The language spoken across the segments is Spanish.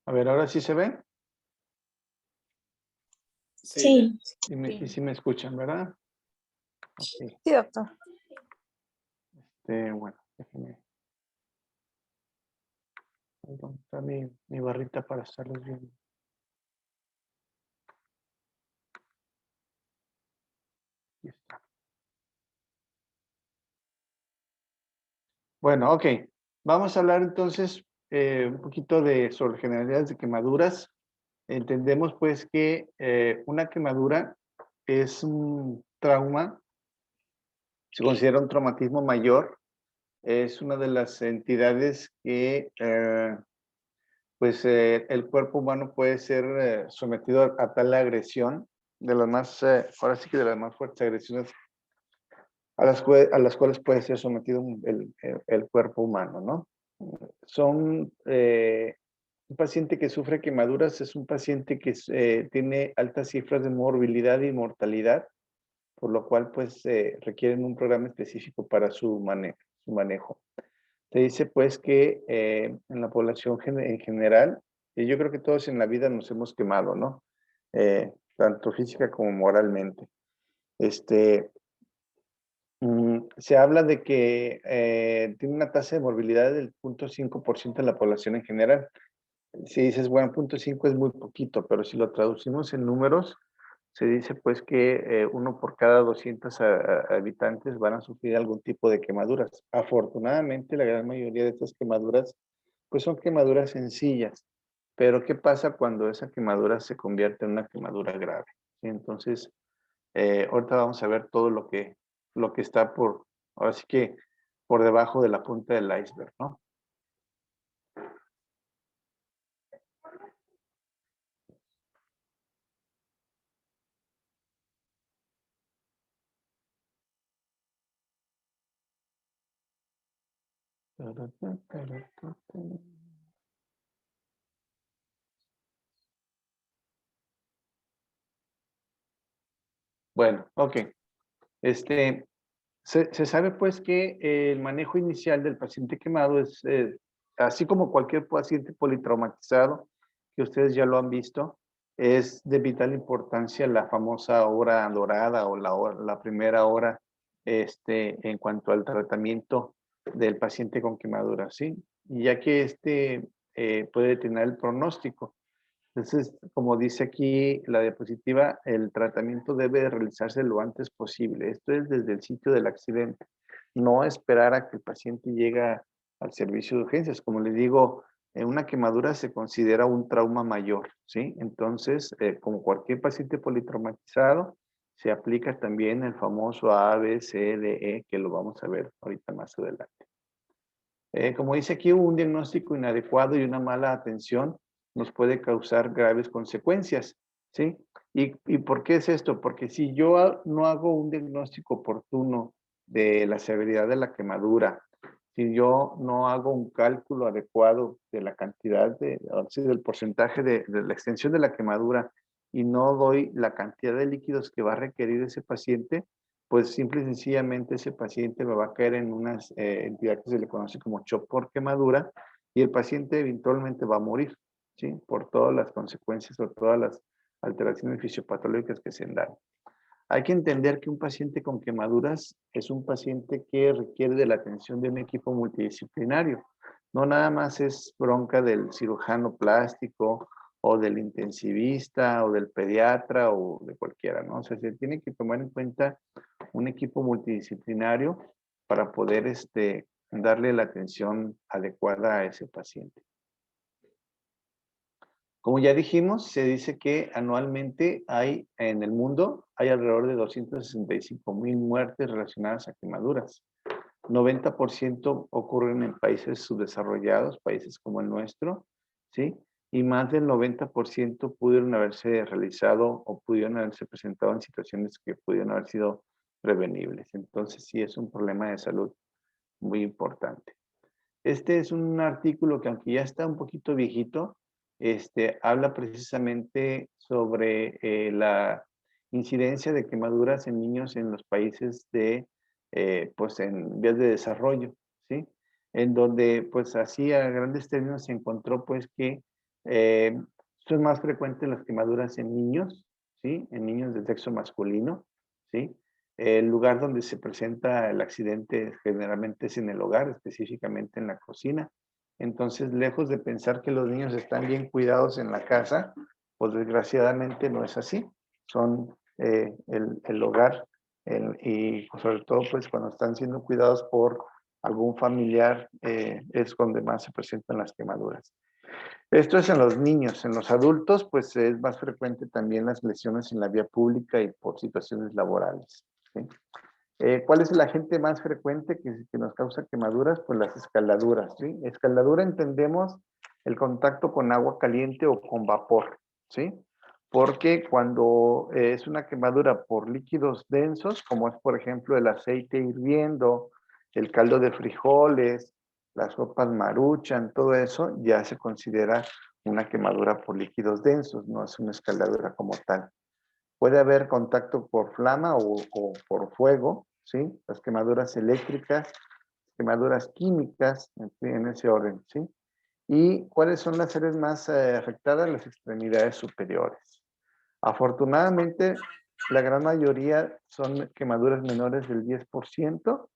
A ver, ¿ahora sí se ve? Sí, Y sí me escuchan, ¿verdad? Ok. sí, doctor. Bueno, déjenme encontrar mi barrita para estarlos viendo. Aquí está. Bueno, ok. Vamos a hablar entonces un poquito sobre generalidades de quemaduras. Entendemos pues que una quemadura es un trauma, se considera un traumatismo mayor, es una de las entidades que pues el cuerpo humano puede ser sometido a tal agresión, de las más, ahora sí que de las más fuertes agresiones a las cuales puede ser sometido el cuerpo humano, ¿no? Son, un paciente que sufre quemaduras es un paciente que tiene altas cifras de morbilidad y mortalidad, por lo cual pues requieren un programa específico para su manejo. Se dice pues que en la población en general, y yo creo que todos en la vida nos hemos quemado, ¿no? Tanto física como moralmente. Se habla de que tiene una tasa de morbilidad del 0.5% en la población en general. Si dices, bueno, 0.5 es muy poquito, pero si lo traducimos en números, se dice pues que uno por cada 200 habitantes van a sufrir algún tipo de quemaduras. Afortunadamente, la gran mayoría de estas quemaduras pues son quemaduras sencillas. Pero ¿qué pasa cuando esa quemadura se convierte en una quemadura grave? ¿Sí? Entonces, ahorita vamos a ver todo lo que está ahora sí que por debajo de la punta del iceberg, ¿no? Bueno, ok. Se sabe pues que el manejo inicial del paciente quemado es, así como cualquier paciente politraumatizado, que ustedes ya lo han visto, es de vital importancia la famosa hora dorada o la primera hora en cuanto al tratamiento del paciente con quemadura, ¿sí? Ya que puede determinar el pronóstico. Entonces, como dice aquí la diapositiva, el tratamiento debe realizarse lo antes posible. Esto es desde el sitio del accidente. No esperar a que el paciente llegue al servicio de urgencias. Como les digo, una quemadura se considera un trauma mayor, ¿sí? Entonces, como cualquier paciente politraumatizado, se aplica también el famoso A, B, C, D, E, que lo vamos a ver ahorita más adelante. Como dice aquí, un diagnóstico inadecuado y una mala atención nos puede causar graves consecuencias, ¿sí? ¿Y por qué es esto? Porque si yo no hago un diagnóstico oportuno de la severidad de la quemadura, si yo no hago un cálculo adecuado de la cantidad del porcentaje de la extensión de la quemadura y no doy la cantidad de líquidos que va a requerir ese paciente, pues simple y sencillamente ese paciente me va a caer en unas entidades que se le conoce como shock por quemadura y el paciente eventualmente va a morir, ¿sí? Por todas las consecuencias o todas las alteraciones fisiopatológicas que se dan. Hay que entender que un paciente con quemaduras es un paciente que requiere de la atención de un equipo multidisciplinario. No nada más es bronca del cirujano plástico o del intensivista o del pediatra o de cualquiera, ¿no? O sea, se tiene que tomar en cuenta un equipo multidisciplinario para poder darle la atención adecuada a ese paciente. Como ya dijimos, se dice que anualmente en el mundo hay alrededor de 265,000 muertes relacionadas a quemaduras. 90% ocurren en países subdesarrollados, países como el nuestro, ¿sí? Y más del 90% pudieron haberse realizado o pudieron haberse presentado en situaciones que pudieron haber sido prevenibles. Entonces, sí es un problema de salud muy importante. Este es un artículo que, aunque ya está un poquito viejito, habla precisamente sobre la incidencia de quemaduras en niños en los países pues en vías de desarrollo, ¿sí? En donde, pues así a grandes términos se encontró pues que Esto es más frecuente en las quemaduras en niños, ¿sí? En niños de sexo masculino, ¿sí? El lugar donde se presenta el accidente generalmente es en el hogar, específicamente en la cocina. Entonces, lejos de pensar que los niños están bien cuidados en la casa, pues desgraciadamente no es así. Son el hogar y sobre todo pues cuando están siendo cuidados por algún familiar es donde más se presentan las quemaduras. Esto es en los niños. En los adultos pues es más frecuente también las lesiones en la vía pública y por situaciones laborales, ¿sí? ¿Cuál es el agente más frecuente que nos causa quemaduras? Pues las escaldaduras, ¿sí? Escaldadura entendemos el contacto con agua caliente o con vapor, ¿sí? Porque cuando es una quemadura por líquidos densos, como es por ejemplo el aceite hirviendo, el caldo de frijoles, las sopas Maruchan, todo eso ya se considera una quemadura por líquidos densos, no es una escaldadura como tal. Puede haber contacto por flama o por fuego, ¿sí? Las quemaduras eléctricas, quemaduras químicas, en ese orden, ¿sí? ¿Y cuáles son las áreas más afectadas? Las extremidades superiores. Afortunadamente, la gran mayoría son quemaduras menores del 10%,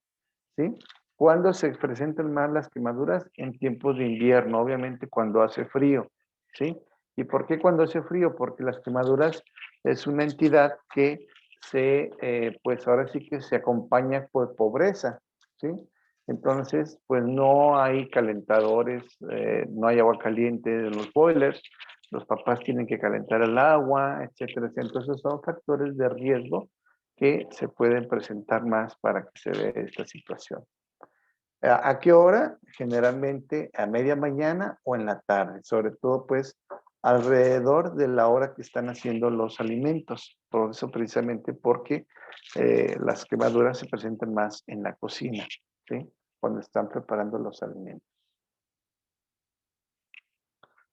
¿sí? ¿Cuándo se presentan más las quemaduras? En tiempos de invierno, obviamente cuando hace frío, ¿sí? ¿Y por qué cuando hace frío? Porque las quemaduras es una entidad que pues ahora sí que se acompaña por pobreza, ¿sí? Entonces, pues no hay calentadores, no hay agua caliente en los boilers, los papás tienen que calentar el agua, etcétera, etcétera. Entonces son factores de riesgo que se pueden presentar más para que se dé esta situación. ¿A qué hora? Generalmente a media mañana o en la tarde, sobre todo pues alrededor de la hora que están haciendo los alimentos. Por eso precisamente porque las quemaduras se presentan más en la cocina, ¿sí? Cuando están preparando los alimentos.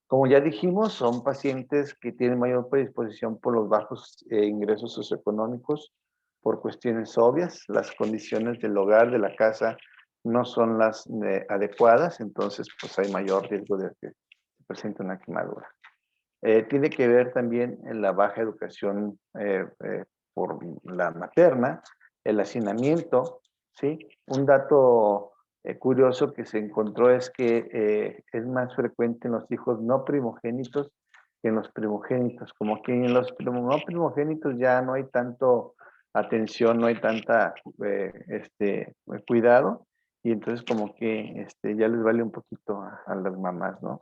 Como ya dijimos, son pacientes que tienen mayor predisposición por los bajos ingresos socioeconómicos, por cuestiones obvias. Las condiciones del hogar, de la casa, no son las adecuadas, entonces pues hay mayor riesgo de que se presente una quemadura. Tiene que ver también en la baja educación por la materna, el hacinamiento, ¿sí? Un dato curioso que se encontró es que es más frecuente en los hijos no primogénitos que en los primogénitos, como que en los no primogénitos ya no hay tanto atención, no hay tanta cuidado, y entonces como que ya les vale un poquito a las mamás, ¿no?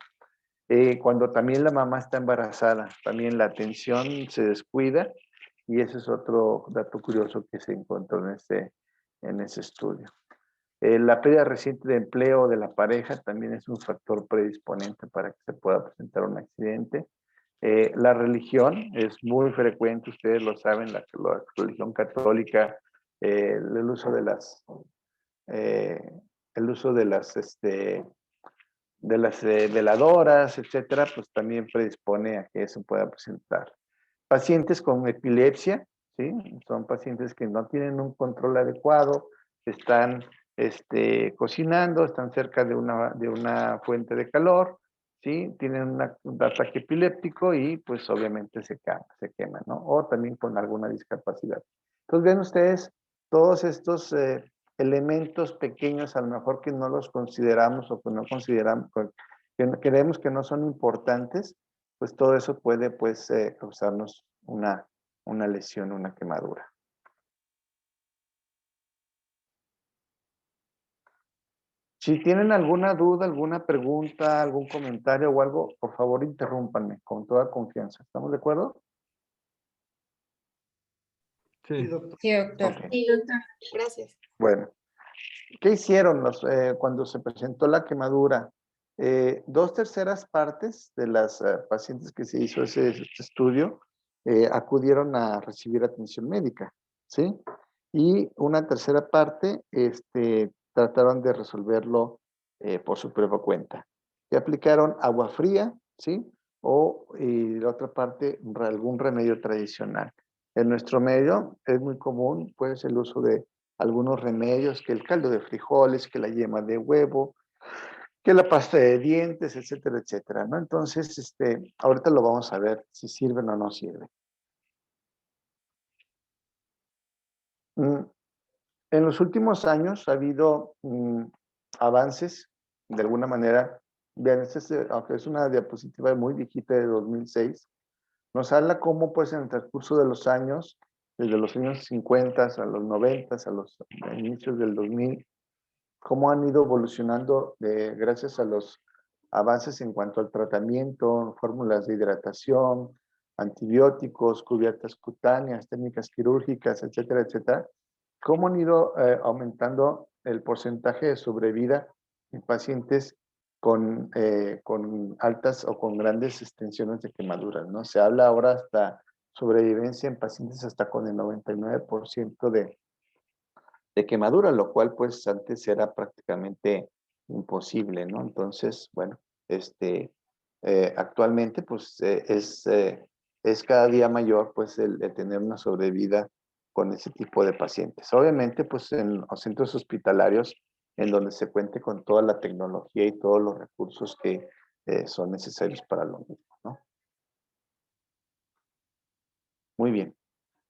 Cuando también la mamá está embarazada, también la atención se descuida y ese es otro dato curioso que se encontró en ese estudio. La pérdida reciente de empleo de la pareja también es un factor predisponente para que se pueda presentar un accidente. La religión es muy frecuente, ustedes lo saben, la religión católica, el uso de las, eh, el uso de las veladoras, etcétera, pues también predispone a que eso pueda presentar. Pacientes con epilepsia, ¿sí? Son pacientes que no tienen un control adecuado, están cocinando, están cerca de una fuente de calor, ¿sí? Tienen un ataque epiléptico y pues obviamente se queman, ¿no? O también con alguna discapacidad. Entonces ven ustedes todos estos elementos pequeños, a lo mejor que no los consideramos o que no consideramos, que creemos que no son importantes, pues todo eso puede pues causarnos una lesión, una quemadura. Si tienen alguna duda, alguna pregunta, algún comentario o algo, por favor interrúmpanme con toda confianza. ¿Estamos de acuerdo? Sí, doctor. Sí, doctor. Ok. Sí, doctor. Gracias. Bueno, ¿qué hicieron cuando se presentó la quemadura? 2/3 partes de las pacientes que se hizo este estudio acudieron a recibir atención médica, ¿sí? Y una tercera parte trataron de resolverlo por su propia cuenta. Se aplicaron agua fría, ¿sí? Y la otra parte, algún remedio tradicional. En nuestro medio es muy común, pues, el uso de algunos remedios, que el caldo de frijoles, que la yema de huevo, que la pasta de dientes, etcétera, etcétera, ¿no? Entonces, ahorita lo vamos a ver si sirven o no sirven. Mm, En los últimos años ha habido avances, de alguna manera. Vean, aunque es una diapositiva muy viejita de 2006, nos habla cómo, pues, en el transcurso de los años, desde los años 50 a los 90, a los inicios del 2000, cómo han ido evolucionando gracias a los avances en cuanto al tratamiento, fórmulas de hidratación, antibióticos, cubiertas cutáneas, técnicas quirúrgicas, etcétera, etcétera, cómo han ido aumentando el porcentaje de sobrevida en pacientes con altas o con grandes extensiones de quemaduras, ¿no? Se habla ahora hasta sobrevivencia en pacientes hasta con el 99% de quemadura, lo cual pues antes era prácticamente imposible, ¿no? Entonces, bueno, actualmente pues es cada día mayor pues el tener una sobrevida con ese tipo de pacientes. Obviamente pues en los centros hospitalarios en donde se cuente con toda la tecnología y todos los recursos que son necesarios para lo mismo, ¿no? Muy bien.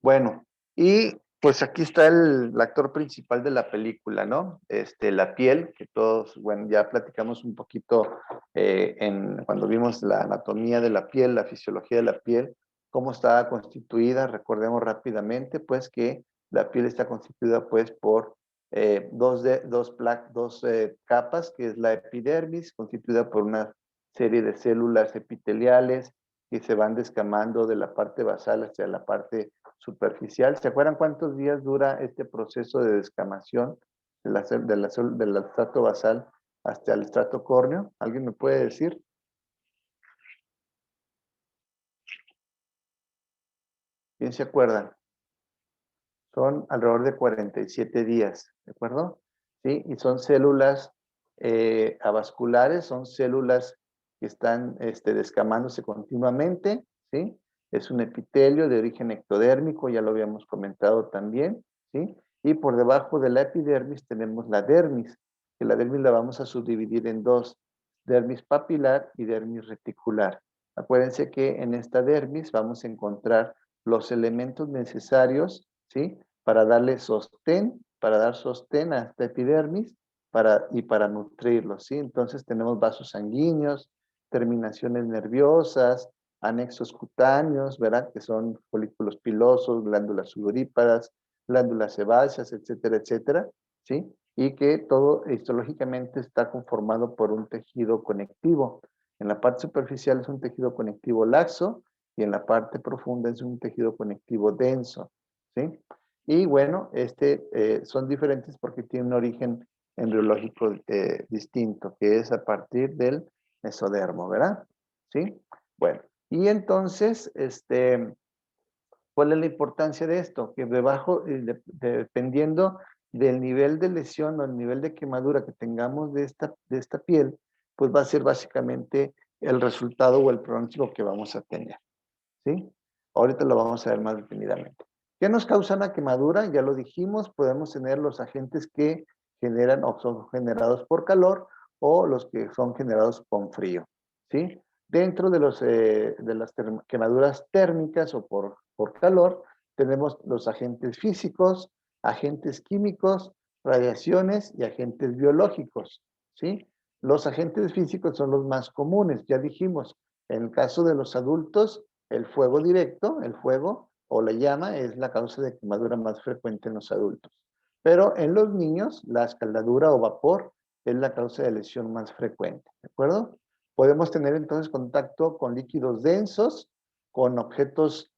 Bueno, y pues aquí está el actor principal de la película, ¿no? La piel, que todos, bueno, ya platicamos un poquito cuando vimos la anatomía de la piel, la fisiología de la piel, cómo está constituida. Recordemos rápidamente, pues, que la piel está constituida, pues, por dos capas, que es la epidermis, constituida por una serie de células epiteliales que se van descamando de la parte basal hacia la parte superficial. ¿Se acuerdan cuántos días dura este proceso de descamación del estrato basal hasta el estrato córneo? ¿Alguien me puede decir? ¿Quién se acuerda? Son alrededor de 47 días, ¿de acuerdo? ¿Sí? Y son células avasculares, son células que están descamándose continuamente, ¿sí? Es un epitelio de origen ectodérmico, ya lo habíamos comentado también, ¿sí? Y por debajo de la epidermis tenemos la dermis, que la dermis la vamos a subdividir en dos, dermis papilar y dermis reticular. Acuérdense que en esta dermis vamos a encontrar los elementos necesarios, ¿sí? Para darle sostén, para dar sostén a esta epidermis y para nutrirlo, ¿sí? Entonces tenemos vasos sanguíneos, terminaciones nerviosas, anexos cutáneos, ¿verdad? Que son folículos pilosos, glándulas sudoríparas, glándulas sebáceas, etcétera, etcétera, ¿sí? Y que todo histológicamente está conformado por un tejido conectivo. En la parte superficial es un tejido conectivo laxo y en la parte profunda es un tejido conectivo denso, ¿sí? Y bueno, son diferentes porque tienen un origen embriológico distinto, que es a partir del mesodermo, ¿verdad? ¿Sí? Bueno, y entonces, ¿cuál es la importancia de esto? Que debajo, dependiendo del nivel de lesión o el nivel de quemadura que tengamos de esta piel, pues va a ser básicamente el resultado o el pronóstico que vamos a tener, ¿sí? Ahorita lo vamos a ver más detenidamente. ¿Qué nos causa una quemadura? Ya lo dijimos, podemos tener los agentes que generan o son generados por calor o los que son generados con frío, ¿sí? Dentro de las quemaduras térmicas o por calor, tenemos los agentes físicos, agentes químicos, radiaciones y agentes biológicos, ¿sí? Los agentes físicos son los más comunes, ya dijimos, en el caso de los adultos, el fuego directo, el fuego o la llama es la causa de quemadura más frecuente en los adultos. Pero en los niños, la escaldadura o vapor es la causa de lesión más frecuente, ¿de acuerdo? Podemos tener entonces contacto con líquidos densos, con objetos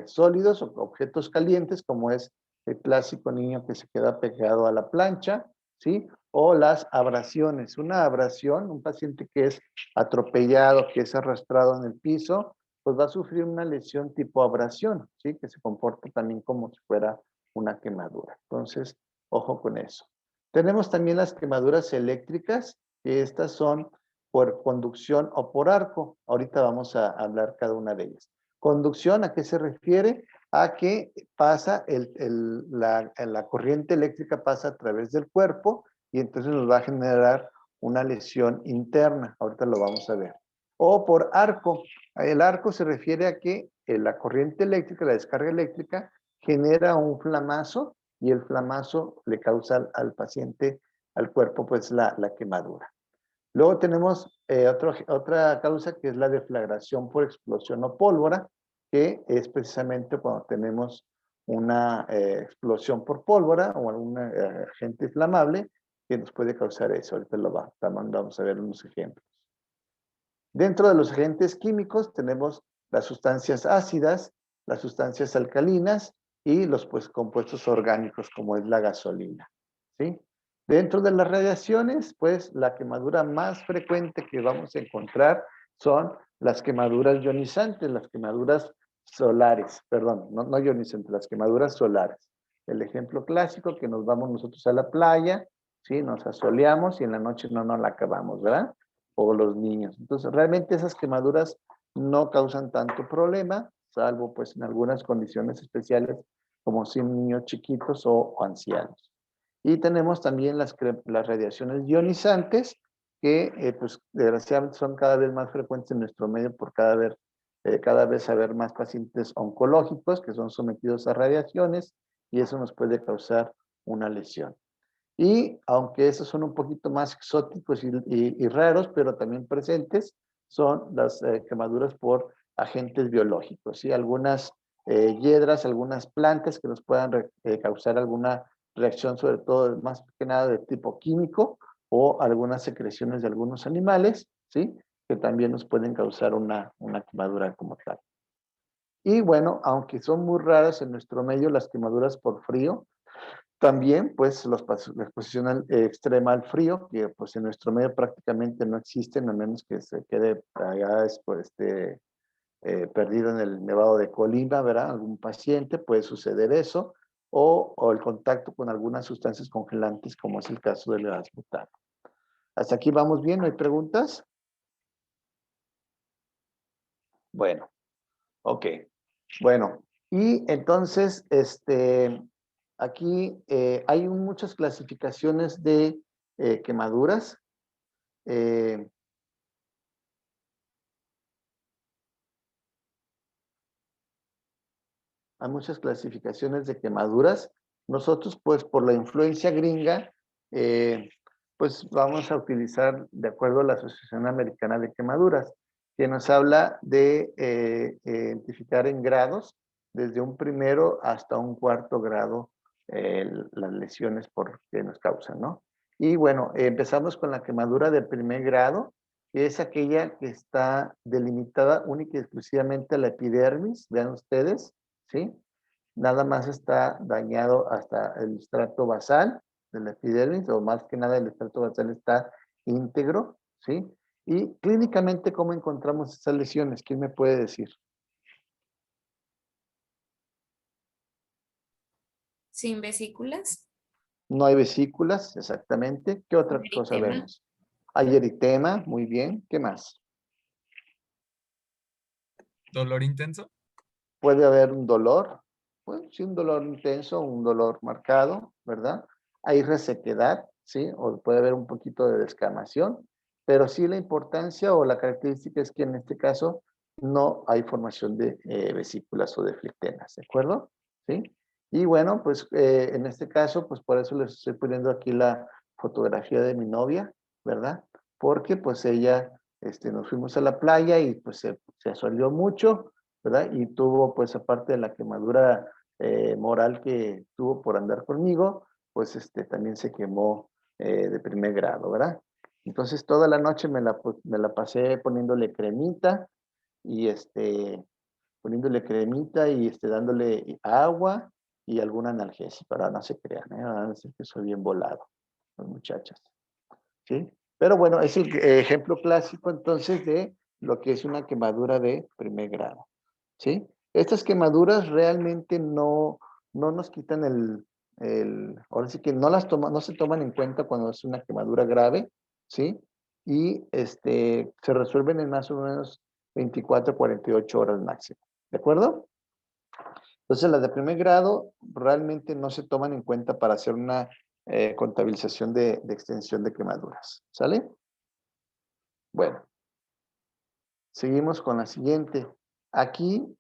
sólidos o objetos calientes, como es el clásico niño que se queda pegado a la plancha, ¿sí? O las abrasiones. Una abrasión, un paciente que es atropellado, que es arrastrado en el piso, pues va a sufrir una lesión tipo abrasión, ¿sí? Que se comporta también como si fuera una quemadura. Entonces, ojo con eso. Tenemos también las quemaduras eléctricas, que estas son por conducción o por arco. Ahorita vamos a hablar cada una de ellas. Conducción, ¿a qué se refiere? A que pasa la corriente eléctrica pasa a través del cuerpo y entonces nos va a generar una lesión interna. Ahorita lo vamos a ver. O por arco. El arco se refiere a que la corriente eléctrica, la descarga eléctrica, genera un flamazo y el flamazo le causa al paciente, al cuerpo, pues la quemadura. Luego tenemos otra causa que es la deflagración por explosión o pólvora, que es precisamente cuando tenemos una explosión por pólvora o algún agente inflamable que nos puede causar eso. Ahorita vamos a ver unos ejemplos. Dentro de los agentes químicos tenemos las sustancias ácidas, las sustancias alcalinas y los compuestos orgánicos como es la gasolina, ¿sí? Dentro de las radiaciones, pues la quemadura más frecuente que vamos a encontrar son las quemaduras ionizantes, las quemaduras solares, perdón, no ionizantes, las quemaduras solares. El ejemplo clásico que nos vamos nosotros a la playa, ¿sí? Nos asoleamos y en la noche no nos la acabamos, ¿verdad? O los niños. Entonces, realmente esas quemaduras no causan tanto problema, salvo pues en algunas condiciones especiales, como si niños chiquitos o ancianos. Y tenemos también las radiaciones ionizantes, que pues desgraciadamente son cada vez más frecuentes en nuestro medio por cada vez haber más pacientes oncológicos que son sometidos a radiaciones y eso nos puede causar una lesión. Y aunque esos son un poquito más exóticos y raros, pero también presentes, son las quemaduras por agentes biológicos, ¿sí? Algunas hiedras, algunas plantas que nos puedan causar alguna reacción, sobre todo más que nada de tipo químico, o algunas secreciones de algunos animales, ¿sí? Que también nos pueden causar una quemadura como tal. Y bueno, aunque son muy raras en nuestro medio las quemaduras por frío, también, pues, la exposición extrema al frío, que pues en nuestro medio prácticamente no existen, a menos que se quede allá perdido en el Nevado de Colima, ¿verdad? Algún paciente, puede suceder eso, o el contacto con algunas sustancias congelantes, como es el caso del gas butano. ¿Hasta aquí vamos bien? ¿No hay preguntas? Bueno, ok. Bueno, y entonces, aquí hay muchas clasificaciones de quemaduras. Eh, hay muchas clasificaciones de quemaduras. Nosotros, pues, por la influencia gringa, pues vamos a utilizar de acuerdo a la Asociación Americana de Quemaduras, que nos habla de identificar en grados, desde un primero hasta un cuarto grado, las lesiones que nos causan, ¿no? Y bueno, empezamos con la quemadura de primer grado, que es aquella que está delimitada única y exclusivamente a la epidermis, vean ustedes, ¿sí? Nada más está dañado hasta el estrato basal de la epidermis, o más que nada el estrato basal está íntegro, ¿sí? Y clínicamente, ¿cómo encontramos esas lesiones? ¿Quién me puede decir? Sin vesículas. No hay vesículas, exactamente. ¿Qué otra cosa Eritema. vemos? Hay eritema, muy bien. ¿Qué más? ¿Dolor intenso? Puede haber un dolor, pues sí, un dolor intenso, un dolor marcado, ¿verdad? Hay resequedad, ¿sí? O puede haber un poquito de descamación, pero sí la importancia o la característica es que en este caso no hay formación de vesículas o de flectenas, ¿de acuerdo? ¿Sí? Y bueno, pues en este caso, pues por eso les estoy poniendo aquí la fotografía de mi novia, ¿verdad? Porque pues ella, nos fuimos a la playa y pues se asoleó mucho, ¿verdad? Y tuvo, pues, aparte de la quemadura moral que tuvo por andar conmigo, pues, también se quemó de primer grado, ¿verdad? Entonces, toda la noche me la pasé poniéndole cremita y, dándole agua y algún analgésico, para no se crean, ¿eh? Van a decir que soy bien volado, las muchachas, ¿sí? Pero bueno, es el ejemplo clásico, entonces, de lo que es una quemadura de primer grado. ¿Sí? Estas quemaduras realmente no nos quitan ahora sí que no se toman en cuenta cuando es una quemadura grave, ¿sí? Y se resuelven en más o menos 24 a 48 horas máximo, ¿de acuerdo? Entonces las de primer grado realmente no se toman en cuenta para hacer una contabilización de extensión de quemaduras, ¿sale? Bueno, seguimos con la siguiente. Aquí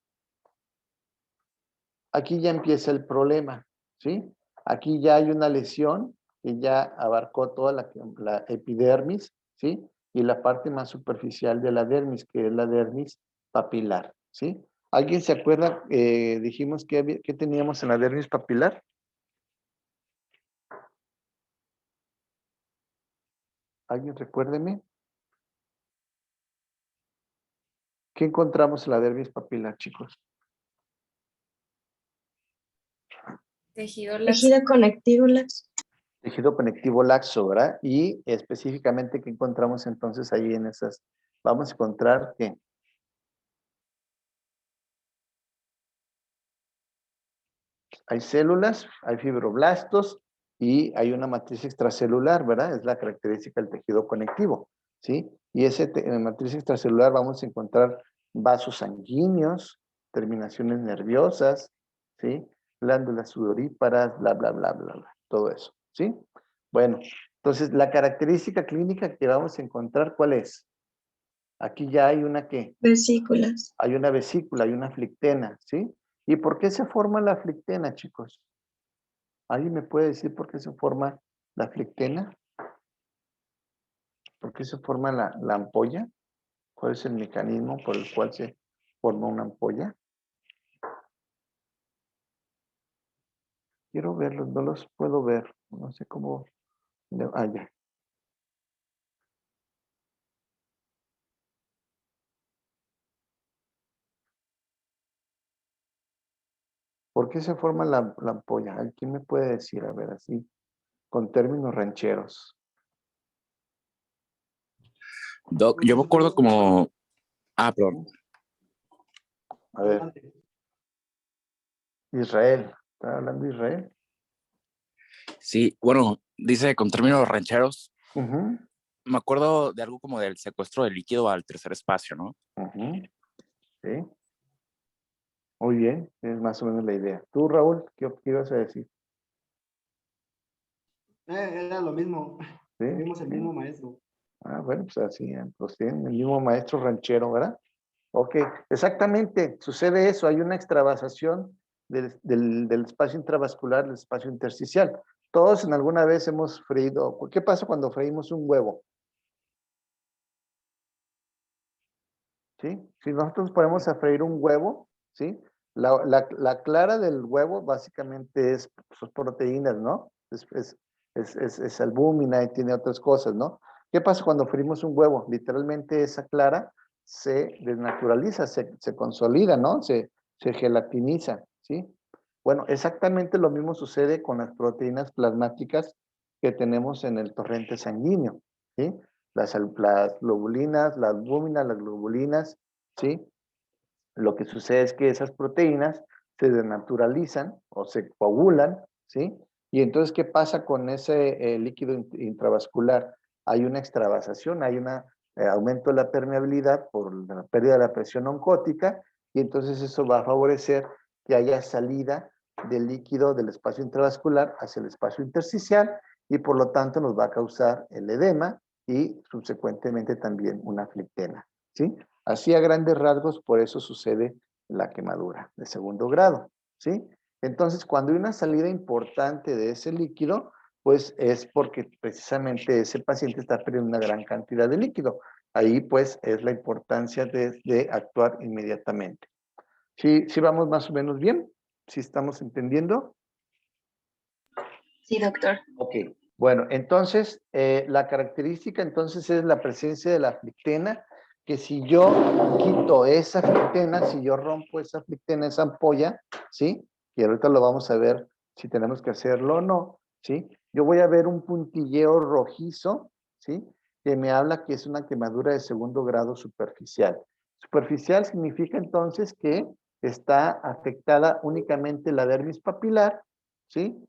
ya empieza el problema, ¿sí? Aquí ya hay una lesión que ya abarcó toda la epidermis, ¿sí? Y la parte más superficial de la dermis, que es la dermis papilar, ¿sí? ¿Alguien se acuerda? Dijimos que teníamos en la dermis papilar. ¿Alguien recuérdeme? ¿Qué encontramos en la dermis papilar, chicos? Tejido laxo. Tejido conectivo laxo. Tejido conectivo laxo, ¿verdad? Y específicamente, ¿qué encontramos entonces ahí en esas? Vamos a encontrar que hay células, hay fibroblastos y hay una matriz extracelular, ¿verdad? Es la característica del tejido conectivo, ¿sí? Y en la matriz extracelular vamos a encontrar vasos sanguíneos, terminaciones nerviosas, ¿sí? Glándulas sudoríparas, bla, bla, bla, bla, bla, todo eso, ¿sí? Bueno, entonces la característica clínica que vamos a encontrar, ¿cuál es? Aquí ya hay una ¿qué? Vesículas. Hay una vesícula, hay una flictena, ¿sí? ¿Y por qué se forma la flictena, chicos? ¿Alguien me puede decir por qué se forma la flictena? ¿Por qué se forma la ampolla? ¿Cuál es el mecanismo por el cual se forma una ampolla? Quiero verlos, no los puedo ver. No sé cómo. Ah, ya. ¿Por qué se forma la ampolla? ¿Quién me puede decir? A ver, así, con términos rancheros. Doc, yo me acuerdo como... Ah, perdón. A ver. Israel. ¿Está hablando Israel? Sí, bueno, dice con términos rancheros, Ujú, me acuerdo de algo como del secuestro de líquido al tercer espacio, ¿no? ujú, sí. Muy bien, es más o menos la idea. Tú, Raúl, ¿qué ibas a decir? Era lo mismo. Sí, Tuvimos el sí. mismo maestro. Ah, bueno, pues así, pues tienen el mismo maestro ranchero, ¿verdad? Ok, exactamente, sucede eso, hay una extravasación del espacio intravascular, del espacio intersticial. Todos en alguna vez hemos freído, ¿qué pasa cuando freímos un huevo? ¿Sí? Si nosotros ponemos a freír un huevo, ¿sí? La clara del huevo básicamente son proteínas, ¿no? Es albúmina y tiene otras cosas, ¿no? ¿Qué pasa cuando freímos un huevo? Literalmente esa clara se desnaturaliza, se consolida, ¿no? Se gelatiniza, ¿sí? Bueno, exactamente lo mismo sucede con las proteínas plasmáticas que tenemos en el torrente sanguíneo, ¿sí? Las globulinas, la albúmina, las globulinas, ¿sí? Lo que sucede es que esas proteínas se desnaturalizan o se coagulan, ¿sí? Y entonces, ¿qué pasa con ese líquido intravascular? Hay una extravasación, hay un aumento de la permeabilidad por la pérdida de la presión oncótica, y entonces eso va a favorecer que haya salida del líquido del espacio intravascular hacia el espacio intersticial, y por lo tanto nos va a causar el edema y subsecuentemente también una flictena, ¿sí? Así a grandes rasgos, por eso sucede la quemadura de segundo grado, ¿sí? Entonces, cuando hay una salida importante de ese líquido, pues es porque precisamente ese paciente está perdiendo una gran cantidad de líquido. Ahí, pues, es la importancia de actuar inmediatamente. ¿Sí vamos más o menos bien? ¿Sí estamos entendiendo? Sí, doctor. Ok, bueno, entonces la característica entonces es la presencia de la flictena, que si yo quito esa flictena, si yo rompo esa flictena, esa ampolla, ¿sí? Y ahorita lo vamos a ver si tenemos que hacerlo o no, ¿sí? Yo voy a ver un puntilleo rojizo, ¿sí? Que me habla que es una quemadura de segundo grado superficial. Superficial significa entonces que está afectada únicamente la dermis papilar, ¿sí?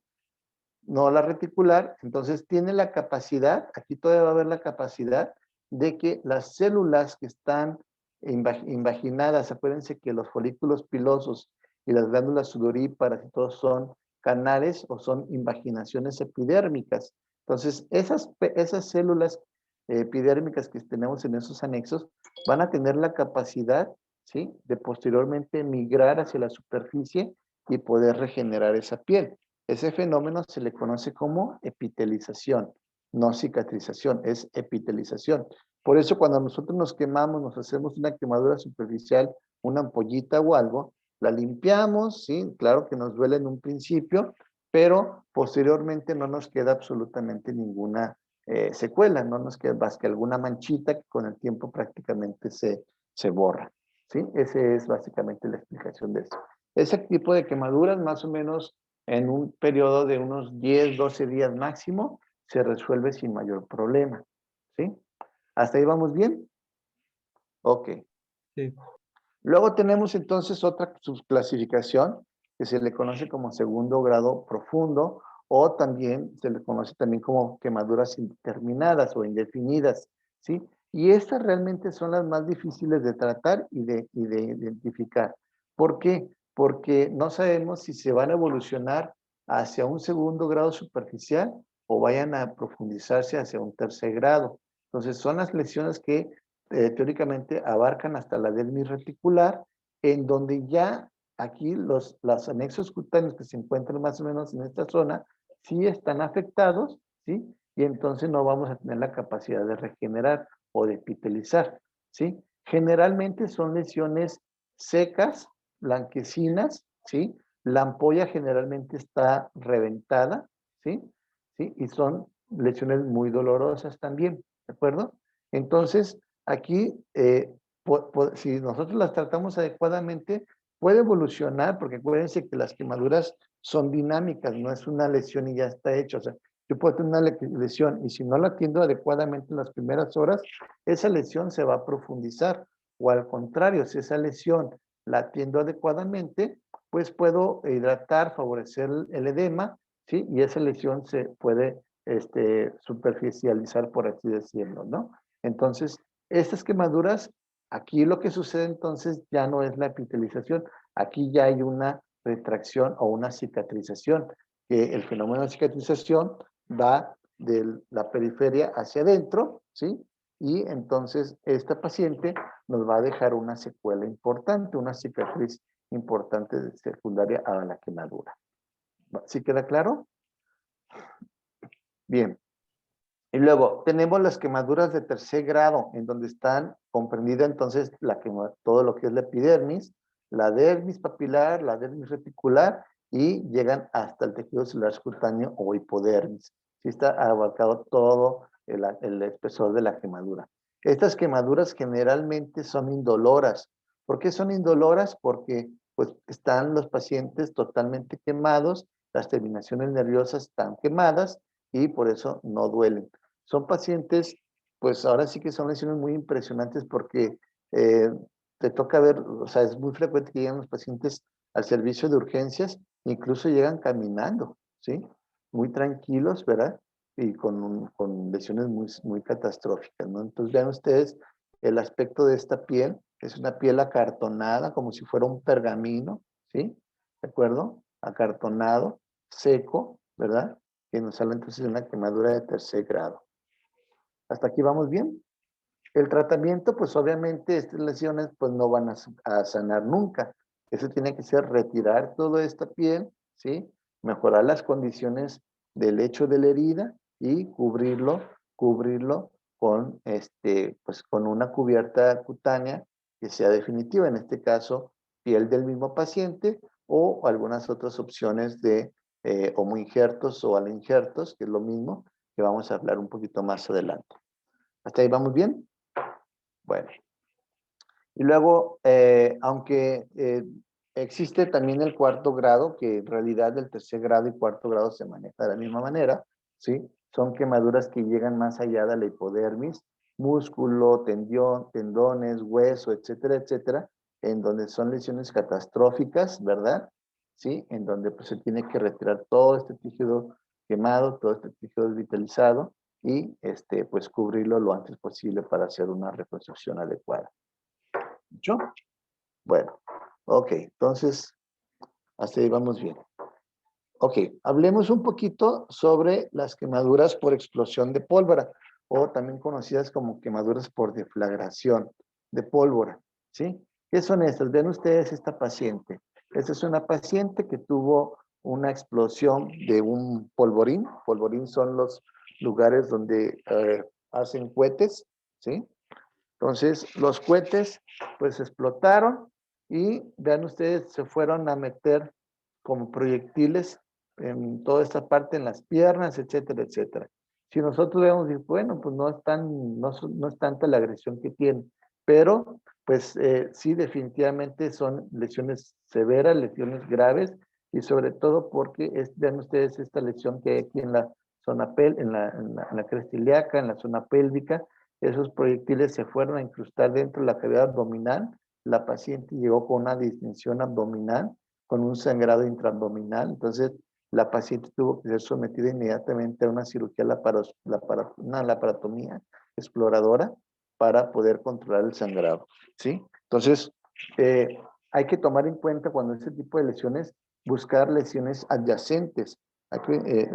No la reticular, entonces tiene la capacidad, aquí todavía va a haber la capacidad de que las células que están invaginadas, acuérdense que los folículos pilosos y las glándulas sudoríparas y todos son canales o son invaginaciones epidérmicas. Entonces, esas células epidérmicas que tenemos en esos anexos van a tener la capacidad, ¿sí?, de posteriormente migrar hacia la superficie y poder regenerar esa piel. Ese fenómeno se le conoce como epitelización, no cicatrización, es epitelización. Por eso cuando nosotros nos quemamos, nos hacemos una quemadura superficial, una ampollita o algo, la limpiamos, ¿sí? Claro que nos duele en un principio, pero posteriormente no nos queda absolutamente ninguna secuela, no nos queda más que alguna manchita que con el tiempo prácticamente se borra, ¿sí? Esa es básicamente la explicación de eso. Ese tipo de quemaduras, más o menos en un periodo de unos 10, 12 días máximo, se resuelve sin mayor problema, ¿sí? ¿Hasta ahí vamos bien? Ok. Sí. Luego tenemos entonces otra subclasificación que se le conoce como segundo grado profundo o también se le conoce también como quemaduras indeterminadas o indefinidas, ¿sí? Y estas realmente son las más difíciles de tratar y de identificar. ¿Por qué? Porque no sabemos si se van a evolucionar hacia un segundo grado superficial o vayan a profundizarse hacia un tercer grado. Entonces son las lesiones que teóricamente abarcan hasta la dermis reticular, en donde ya aquí los anexos cutáneos que se encuentran más o menos en esta zona, sí están afectados, ¿sí? Y entonces no vamos a tener la capacidad de regenerar o de epitelizar, ¿sí? Generalmente son lesiones secas, blanquecinas, ¿sí? La ampolla generalmente está reventada, ¿sí? ¿Sí? Y son lesiones muy dolorosas también, ¿de acuerdo? Entonces, aquí, si nosotros las tratamos adecuadamente, puede evolucionar, porque acuérdense que las quemaduras son dinámicas, no es una lesión y ya está hecho. O sea, yo puedo tener una lesión y si no la atiendo adecuadamente en las primeras horas, esa lesión se va a profundizar. O al contrario, si esa lesión la atiendo adecuadamente, pues puedo hidratar, favorecer el edema, ¿sí? Y esa lesión se puede superficializar, por así decirlo, ¿no? Entonces, estas quemaduras, aquí lo que sucede entonces ya no es la epitelización, aquí ya hay una retracción o una cicatrización, que el fenómeno de cicatrización va de la periferia hacia adentro, ¿sí? Y entonces esta paciente nos va a dejar una secuela importante, una cicatriz importante secundaria a la quemadura. ¿Sí queda claro? Bien. Y luego tenemos las quemaduras de tercer grado, en donde están comprendida entonces todo lo que es la epidermis, la dermis papilar, la dermis reticular y llegan hasta el tejido celular cutáneo o hipodermis. Sí está abarcado todo el espesor de la quemadura. Estas quemaduras generalmente son indoloras. ¿Por qué son indoloras? Porque pues, están los pacientes totalmente quemados, las terminaciones nerviosas están quemadas y por eso no duelen. Son pacientes, pues ahora sí que son lesiones muy impresionantes porque te toca ver, o sea, es muy frecuente que lleguen los pacientes al servicio de urgencias, incluso llegan caminando, ¿sí? Muy tranquilos, ¿verdad? Y con lesiones muy catastróficas, ¿no? Entonces vean ustedes el aspecto de esta piel, es una piel acartonada, como si fuera un pergamino, ¿sí? ¿De acuerdo? Acartonado, seco, ¿verdad? Que nos sale entonces una quemadura de tercer grado. ¿Hasta aquí vamos bien? El tratamiento, pues obviamente estas lesiones pues no van a sanar nunca. Eso tiene que ser retirar toda esta piel, ¿sí? Mejorar las condiciones del lecho de la herida y cubrirlo con, pues, con una cubierta cutánea que sea definitiva. En este caso, piel del mismo paciente o algunas otras opciones de homoinjertos o alinjertos, que es lo mismo, que vamos a hablar un poquito más adelante. ¿Hasta ahí vamos bien? Bueno. Y luego, aunque existe también el cuarto grado, que en realidad el tercer grado y cuarto grado se maneja de la misma manera, ¿sí? Son quemaduras que llegan más allá de la hipodermis, músculo, tendones, hueso, etcétera, etcétera, en donde son lesiones catastróficas, ¿verdad? ¿Sí? En donde pues, se tiene que retirar todo este tejido quemado, todo este tejido desvitalizado, y pues cubrirlo lo antes posible para hacer una reconstrucción adecuada. ¿Dicho? Bueno, ok, entonces hasta ahí vamos bien. Ok, hablemos un poquito sobre las quemaduras por explosión de pólvora o también conocidas como quemaduras por deflagración de pólvora, ¿sí? ¿Qué son estas? Ven ustedes esta paciente. Esta es una paciente que tuvo una explosión de un polvorín. Polvorín son los lugares donde hacen cohetes, ¿sí? Entonces, los cohetes pues explotaron y vean ustedes, se fueron a meter como proyectiles en toda esta parte, en las piernas, etcétera, etcétera. Si nosotros vemos, bueno, pues no es tanta la agresión que tiene, pero pues sí, definitivamente son lesiones severas, lesiones graves, y sobre todo porque vean ustedes esta lesión que hay aquí en la zona en la cresta ilíaca, en la zona pélvica. Esos proyectiles se fueron a incrustar dentro de la cavidad abdominal. La paciente llegó con una distensión abdominal, con un sangrado intraabdominal. Entonces, la paciente tuvo que ser sometida inmediatamente a una cirugía, una laparotomía exploradora para poder controlar el sangrado, ¿sí? Entonces, hay que tomar en cuenta cuando este tipo de lesiones, buscar lesiones adyacentes.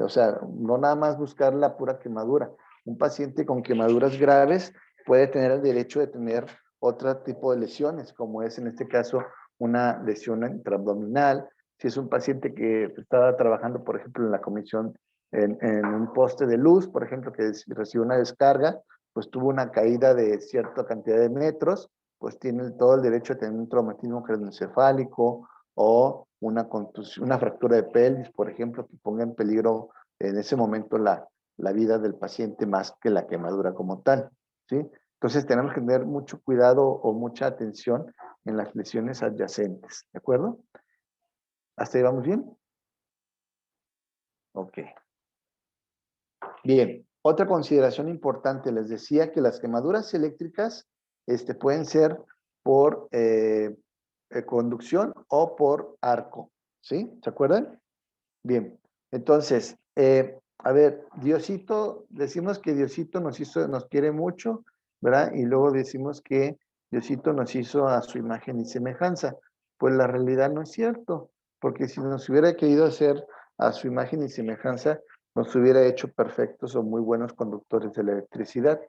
O sea, no nada más buscar la pura quemadura. Un paciente con quemaduras graves puede tener el derecho de tener otro tipo de lesiones, como es en este caso una lesión intraabdominal. Si es un paciente que estaba trabajando, por ejemplo, en la comisión, en un poste de luz, por ejemplo, que recibió una descarga, pues tuvo una caída de cierta cantidad de metros, pues tiene todo el derecho a tener un traumatismo craneoencefálico o una contusión, una fractura de pelvis, por ejemplo, que ponga en peligro en ese momento la vida del paciente más que la quemadura como tal, ¿sí? Entonces tenemos que tener mucho cuidado o mucha atención en las lesiones adyacentes, ¿de acuerdo? ¿Hasta ahí vamos bien? Ok. Bien, otra consideración importante, les decía que las quemaduras eléctricas pueden ser por conducción o por arco, ¿sí? ¿Se acuerdan? Bien, entonces, a ver, Diosito, decimos que Diosito nos quiere mucho, ¿verdad? Y luego decimos que Diosito nos hizo a su imagen y semejanza. Pues la realidad no es cierto, porque si nos hubiera querido hacer a su imagen y semejanza, nos hubiera hecho perfectos o muy buenos conductores de la electricidad,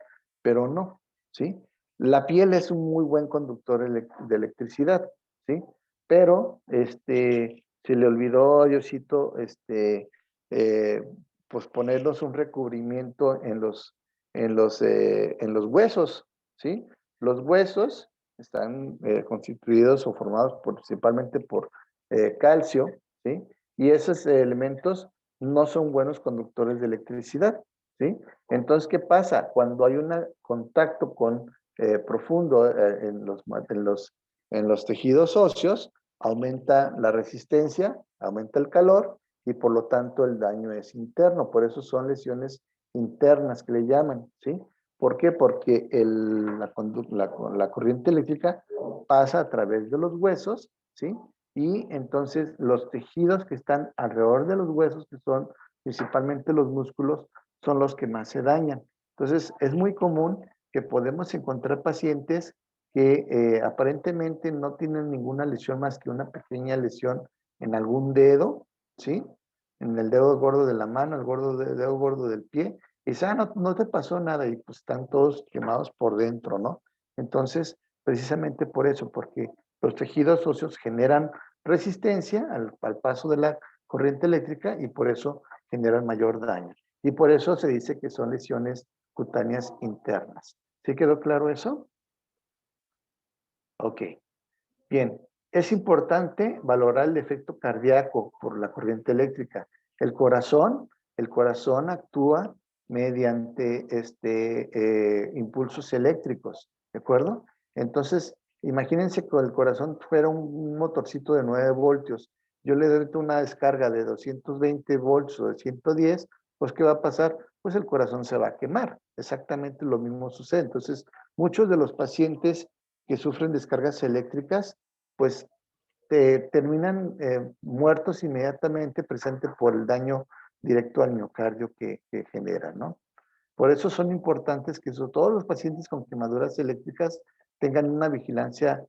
pero no, ¿sí? La piel es un muy buen conductor de electricidad, ¿sí? Pero, se le olvidó a Diosito, eh, pues ponernos un recubrimiento en los huesos, ¿sí? Los huesos están constituidos o formados principalmente por calcio, ¿sí? Y esos elementos no son buenos conductores de electricidad, ¿sí? Entonces, ¿qué pasa? Cuando hay un contacto profundo en los tejidos óseos, aumenta la resistencia, aumenta el calor y por lo tanto el daño es interno. Por eso son lesiones internas que le llaman, ¿sí? ¿Por qué? Porque la corriente eléctrica pasa a través de los huesos, ¿sí? Y entonces los tejidos que están alrededor de los huesos, que son principalmente los músculos, son los que más se dañan. Entonces es muy común que podemos encontrar pacientes que aparentemente no tienen ninguna lesión más que una pequeña lesión en algún dedo, ¿sí? En el dedo gordo de la mano, dedo gordo del pie, y dice, no te pasó nada, y pues están todos quemados por dentro, ¿no? Entonces, precisamente por eso, porque los tejidos óseos generan resistencia al paso de la corriente eléctrica y por eso generan mayor daño. Y por eso se dice que son lesiones cutáneas internas. ¿Sí quedó claro eso? Ok, bien. Es importante valorar el efecto cardíaco por la corriente eléctrica. El corazón actúa mediante impulsos eléctricos, ¿de acuerdo? Entonces, imagínense que el corazón fuera un motorcito de 9 voltios. Yo le doy una descarga de 220 volts o de 110, pues ¿qué va a pasar? Pues el corazón se va a quemar. Exactamente lo mismo sucede. Entonces, muchos de los pacientes que sufren descargas eléctricas, pues terminan muertos inmediatamente presente por el daño directo al miocardio que generan, ¿no? Por eso son importantes que todos los pacientes con quemaduras eléctricas tengan una vigilancia,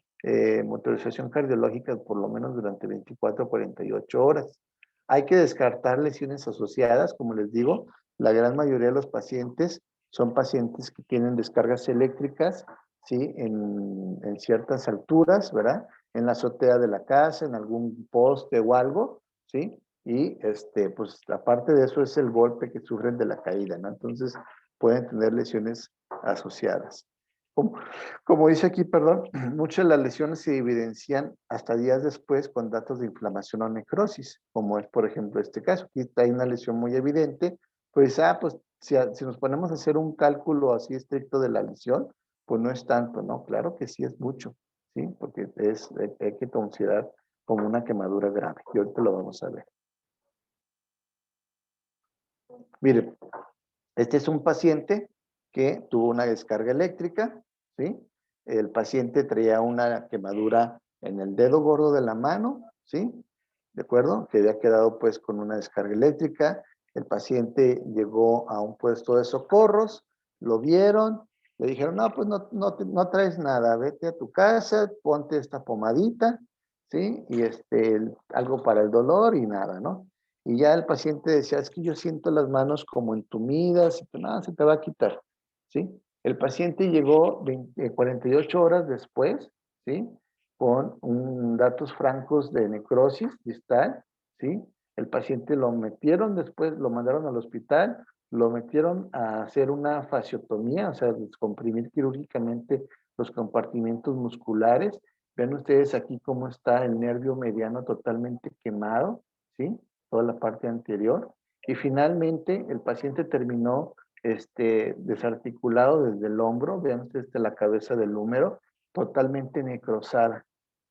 motorización cardiológica por lo menos durante 24 a 48 horas. Hay que descartar lesiones asociadas, como les digo, la gran mayoría de los pacientes Son pacientes que tienen descargas eléctricas, ¿sí? En ciertas alturas, ¿verdad? En la azotea de la casa, en algún poste o algo, ¿sí? Y pues aparte de eso es el golpe que sufren de la caída, ¿no? Entonces pueden tener lesiones asociadas. Como dice aquí, perdón, muchas de las lesiones se evidencian hasta días después con datos de inflamación o necrosis, como es por ejemplo este caso. Aquí hay una lesión muy evidente, pues si nos ponemos a hacer un cálculo así estricto de la lesión, pues no es tanto, ¿no? Claro que sí es mucho, ¿sí? Porque hay que considerar como una quemadura grave, y ahorita lo vamos a ver. Miren, este es un paciente que tuvo una descarga eléctrica, ¿sí? El paciente traía una quemadura en el dedo gordo de la mano, ¿sí? ¿De acuerdo? Que había quedado pues con una descarga eléctrica. El paciente llegó a un puesto de socorros, lo vieron, le dijeron, no, pues no traes nada, vete a tu casa, ponte esta pomadita, ¿sí? Y algo para el dolor y nada, ¿no? Y ya el paciente decía, es que yo siento las manos como entumidas, y nada, se te va a quitar, ¿sí? El paciente llegó 48 horas después, ¿sí? Con datos francos de necrosis distal, ¿sí? El paciente lo metieron después, lo mandaron al hospital, lo metieron a hacer una fasciotomía, o sea, descomprimir quirúrgicamente los compartimentos musculares. Ven ustedes aquí cómo está el nervio mediano totalmente quemado, ¿sí? Toda la parte anterior. Y finalmente el paciente terminó desarticulado desde el hombro, vean ustedes la cabeza del húmero, totalmente necrosada.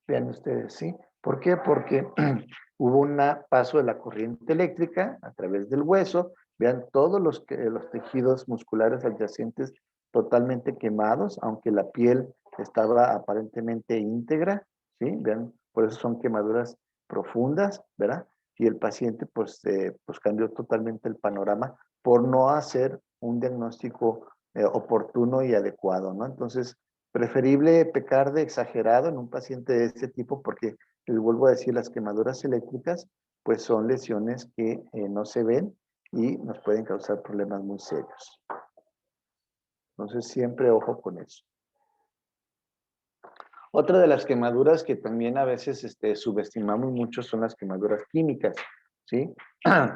Vean ustedes, ¿sí? ¿Por qué? Porque hubo un paso de la corriente eléctrica a través del hueso. Vean todos los tejidos musculares adyacentes totalmente quemados, aunque la piel estaba aparentemente íntegra, ¿sí? Vean, por eso son quemaduras profundas, ¿verdad? Y el paciente pues cambió totalmente el panorama por no hacer un diagnóstico oportuno y adecuado, ¿no? Entonces, preferible pecar de exagerado en un paciente de este tipo porque, les vuelvo a decir, las quemaduras eléctricas pues son lesiones que no se ven y nos pueden causar problemas muy serios. Entonces, siempre ojo con eso. Otra de las quemaduras que también a veces subestimamos mucho son las quemaduras químicas, ¿sí?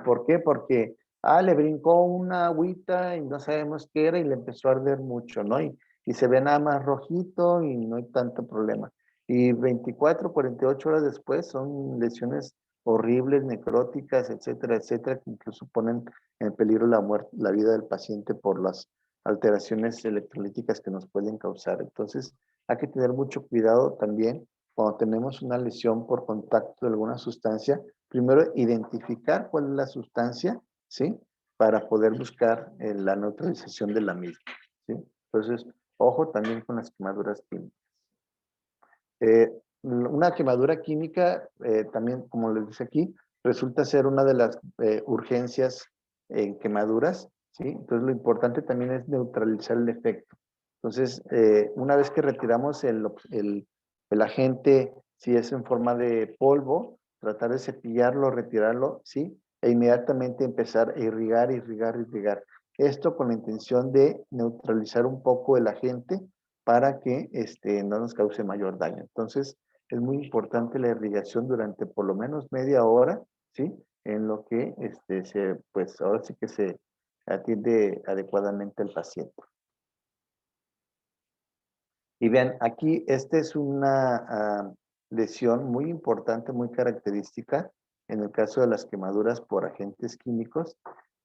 ¿Por qué? Porque, le brincó una agüita y no sabemos qué era y le empezó a arder mucho, ¿no? Y se ve nada más rojito y no hay tanto problema. Y 24, 48 horas después son lesiones horribles, necróticas, etcétera, etcétera, que incluso ponen en peligro la vida del paciente por las alteraciones electrolíticas que nos pueden causar. Entonces, hay que tener mucho cuidado también cuando tenemos una lesión por contacto de alguna sustancia. Primero, identificar cuál es la sustancia, ¿sí? Para poder buscar la neutralización de la misma, ¿sí? Entonces, ojo también con las quemaduras químicas. Una quemadura química, también, como les dice aquí, resulta ser una de las urgencias en quemaduras, ¿sí? Entonces, lo importante también es neutralizar el efecto. Entonces, una vez que retiramos el agente, si es en forma de polvo, tratar de cepillarlo, retirarlo, ¿sí? E inmediatamente empezar a irrigar, irrigar, irrigar. Esto con la intención de neutralizar un poco el agente para que no nos cause mayor daño. Entonces, es muy importante la irrigación durante por lo menos media hora, ¿sí? En lo que pues ahora sí que se atiende adecuadamente al paciente. Y vean, aquí esta es una lesión muy importante, muy característica en el caso de las quemaduras por agentes químicos,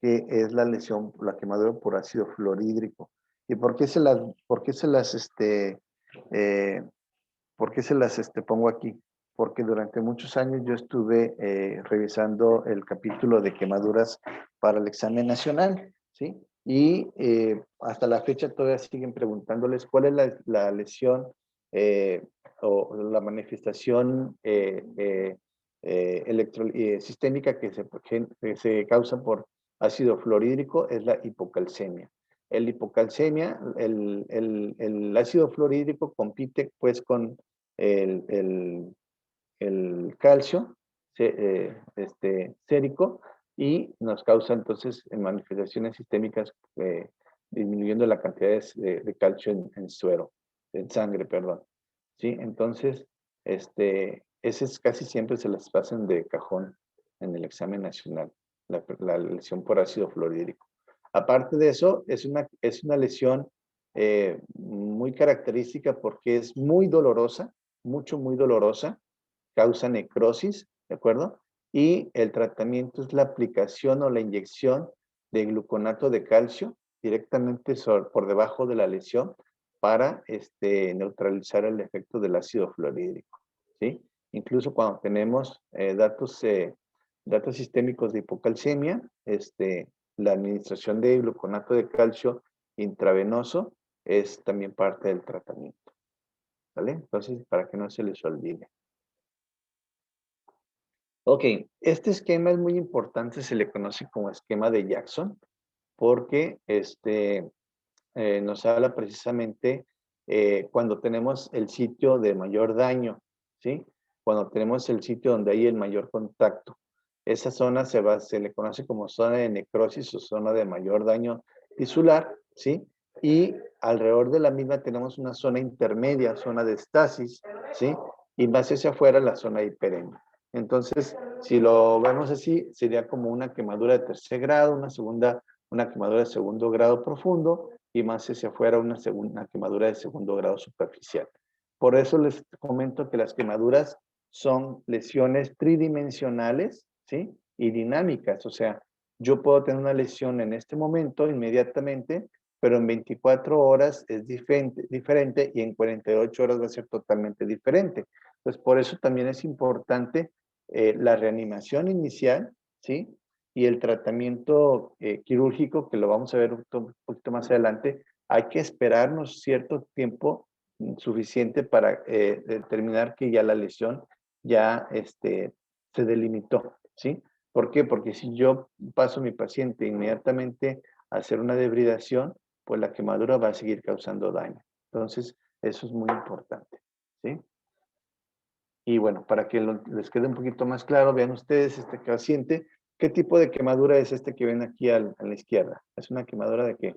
que es la quemadura por ácido fluorhídrico. ¿Y por qué se las pongo aquí? Porque durante muchos años yo estuve revisando el capítulo de quemaduras para el examen nacional, ¿sí? Y hasta la fecha todavía siguen preguntándoles cuál es la lesión o la manifestación sistémica que se causa por ácido fluorhídrico, es la hipocalcemia. El hipocalcemia, el ácido fluorhídrico compite pues con el calcio sérico y nos causa entonces manifestaciones sistémicas disminuyendo la cantidad de calcio en suero, en sangre, perdón. ¿Sí? Entonces, ese es casi siempre se las pasan de cajón en el examen nacional, la lesión por ácido fluorhídrico. Aparte de eso, es una lesión muy característica porque es muy dolorosa, muy dolorosa, causa necrosis, ¿de acuerdo? Y el tratamiento es la aplicación o la inyección de gluconato de calcio directamente por debajo de la lesión para neutralizar el efecto del ácido fluorhídrico, ¿sí? Incluso cuando tenemos datos sistémicos de hipocalcemia, la administración de gluconato de calcio intravenoso es también parte del tratamiento, ¿vale? Entonces, para que no se les olvide. Ok, este esquema es muy importante, se le conoce como esquema de Jackson, porque nos habla precisamente cuando tenemos el sitio de mayor daño, ¿sí? Cuando tenemos el sitio donde hay el mayor contacto. Esa zona se le conoce como zona de necrosis o zona de mayor daño tisular, ¿sí? Y alrededor de la misma tenemos una zona intermedia, zona de estasis, ¿sí? Y más hacia afuera la zona hiperemia. Entonces, si lo vemos así, sería como una quemadura de tercer grado, una quemadura de segundo grado profundo y más hacia afuera una quemadura de segundo grado superficial. Por eso les comento que las quemaduras son lesiones tridimensionales, ¿sí? Y dinámicas, o sea, yo puedo tener una lesión en este momento inmediatamente, pero en 24 horas es diferente y en 48 horas va a ser totalmente diferente. Entonces, por eso también es importante la reanimación inicial, ¿sí? Y el tratamiento quirúrgico, que lo vamos a ver un poquito más adelante, hay que esperarnos cierto tiempo suficiente para determinar que ya la lesión ya se delimitó, ¿sí? ¿Por qué? Porque si yo paso a mi paciente inmediatamente a hacer una debridación, pues la quemadura va a seguir causando daño. Entonces, eso es muy importante, ¿sí? Y bueno, para que les quede un poquito más claro, vean ustedes este paciente, ¿qué tipo de quemadura es que ven aquí a la izquierda? ¿Es una quemadura de qué?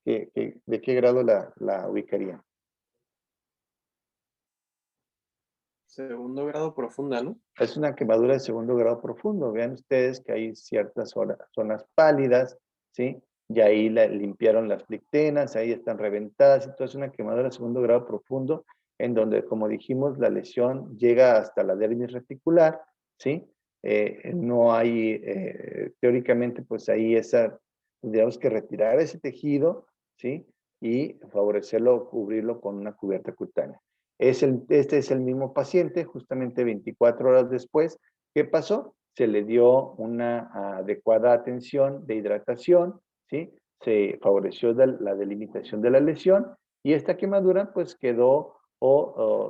¿De qué grado la ubicarían? Segundo grado profunda, ¿no? Es una quemadura de segundo grado profundo. Vean ustedes que hay ciertas zonas pálidas, ¿sí? Y ahí limpiaron las plictenas, ahí están reventadas. Entonces es una quemadura de segundo grado profundo en donde, como dijimos, la lesión llega hasta la dermis reticular, ¿sí? No hay, teóricamente, pues ahí tendríamos que retirar ese tejido, ¿sí? Y favorecerlo, cubrirlo con una cubierta cutánea. Este es el mismo paciente, justamente 24 horas después. ¿Qué pasó? Se le dio una adecuada atención de hidratación, ¿sí? Se favoreció la delimitación de la lesión y esta quemadura pues quedó,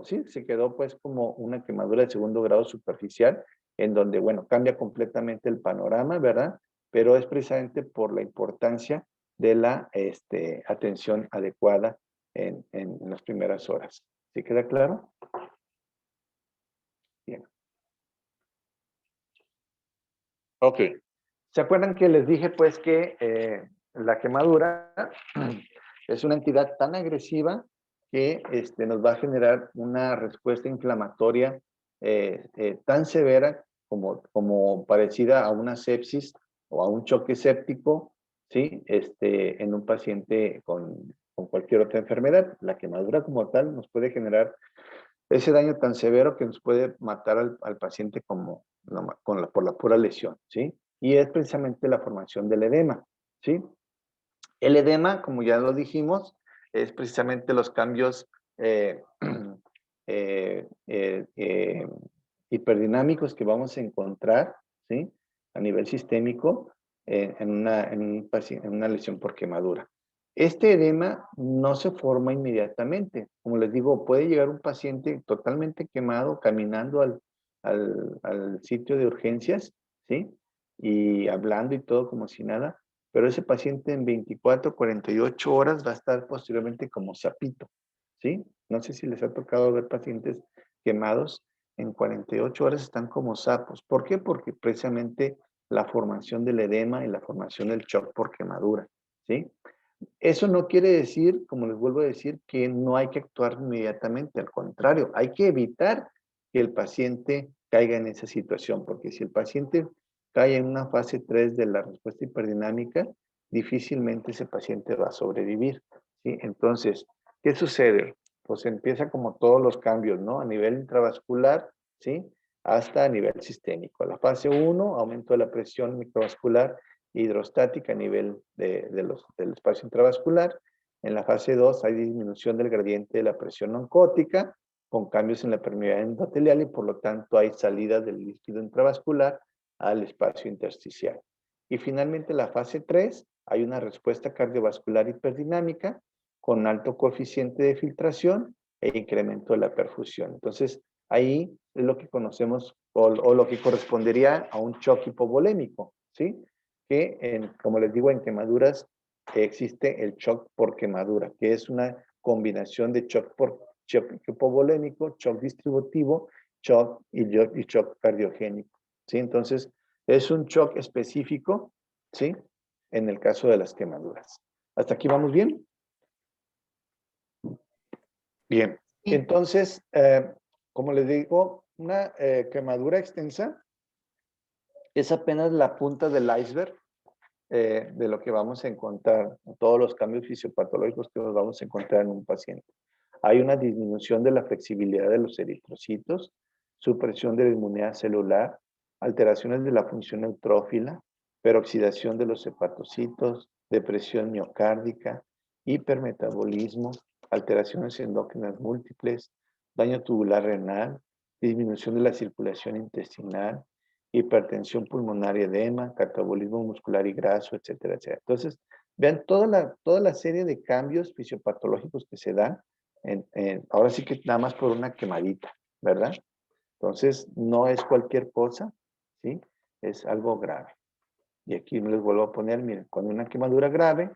sí, se quedó pues como una quemadura de segundo grado superficial, en donde, bueno, cambia completamente el panorama, ¿verdad? Pero es precisamente por la importancia de la atención adecuada en las primeras horas. ¿Sí queda claro? Bien. Ok. ¿Se acuerdan que les dije pues que la quemadura es una entidad tan agresiva que nos va a generar una respuesta inflamatoria tan severa como parecida a una sepsis o a un choque séptico, ¿sí? En un paciente con cualquier otra enfermedad? La quemadura como tal nos puede generar ese daño tan severo que nos puede matar al paciente por la pura lesión, ¿sí? Y es precisamente la formación del edema, ¿sí? El edema, como ya lo dijimos, es precisamente los cambios hiperdinámicos que vamos a encontrar, ¿sí? A nivel sistémico en una lesión por quemadura. Este edema no se forma inmediatamente. Como les digo, puede llegar un paciente totalmente quemado caminando al sitio de urgencias, ¿sí? Y hablando y todo como si nada, pero ese paciente en 24, 48 horas va a estar posteriormente como sapito, ¿sí? No sé si les ha tocado ver pacientes quemados, en 48 horas están como sapos. ¿Por qué? Porque precisamente la formación del edema y la formación del shock por quemadura, ¿sí? Eso no quiere decir, como les vuelvo a decir, que no hay que actuar inmediatamente. Al contrario, hay que evitar que el paciente caiga en esa situación, porque si el paciente cae en una fase 3 de la respuesta hiperdinámica, difícilmente ese paciente va a sobrevivir, ¿sí? Entonces, ¿qué sucede? Pues empieza como todos los cambios, ¿no? A nivel intravascular, ¿sí? Hasta a nivel sistémico. La fase 1, aumento de la presión microvascular hidrostática a nivel del espacio intravascular. En la fase 2 hay disminución del gradiente de la presión oncótica con cambios en la permeabilidad endotelial y por lo tanto hay salida del líquido intravascular al espacio intersticial. Y finalmente la fase 3 hay una respuesta cardiovascular hiperdinámica con alto coeficiente de filtración e incremento de la perfusión. Entonces ahí es lo que conocemos o lo que correspondería a un shock hipovolémico, ¿sí? Que, como les digo, en quemaduras existe el shock por quemadura, que es una combinación de shock hipovolémico, shock distributivo, shock y shock cardiogénico, ¿sí? Entonces, es un shock específico, ¿sí? En el caso de las quemaduras. ¿Hasta aquí vamos bien? Bien. Sí. Entonces, como les digo, una quemadura extensa es apenas la punta del iceberg de lo que vamos a encontrar, todos los cambios fisiopatológicos que nos vamos a encontrar en un paciente. Hay una disminución de la flexibilidad de los eritrocitos, supresión de la inmunidad celular, alteraciones de la función neutrófila, peroxidación de los hepatocitos, depresión miocárdica, hipermetabolismo, alteraciones endócrinas múltiples, daño tubular renal, disminución de la circulación intestinal, hipertensión pulmonar y edema, catabolismo muscular y graso, etcétera, etcétera. Entonces, vean toda la serie de cambios fisiopatológicos que se dan, ahora sí que nada más por una quemadita, ¿verdad? Entonces, no es cualquier cosa, ¿sí? Es algo grave. Y aquí les vuelvo a poner, miren, cuando una quemadura grave,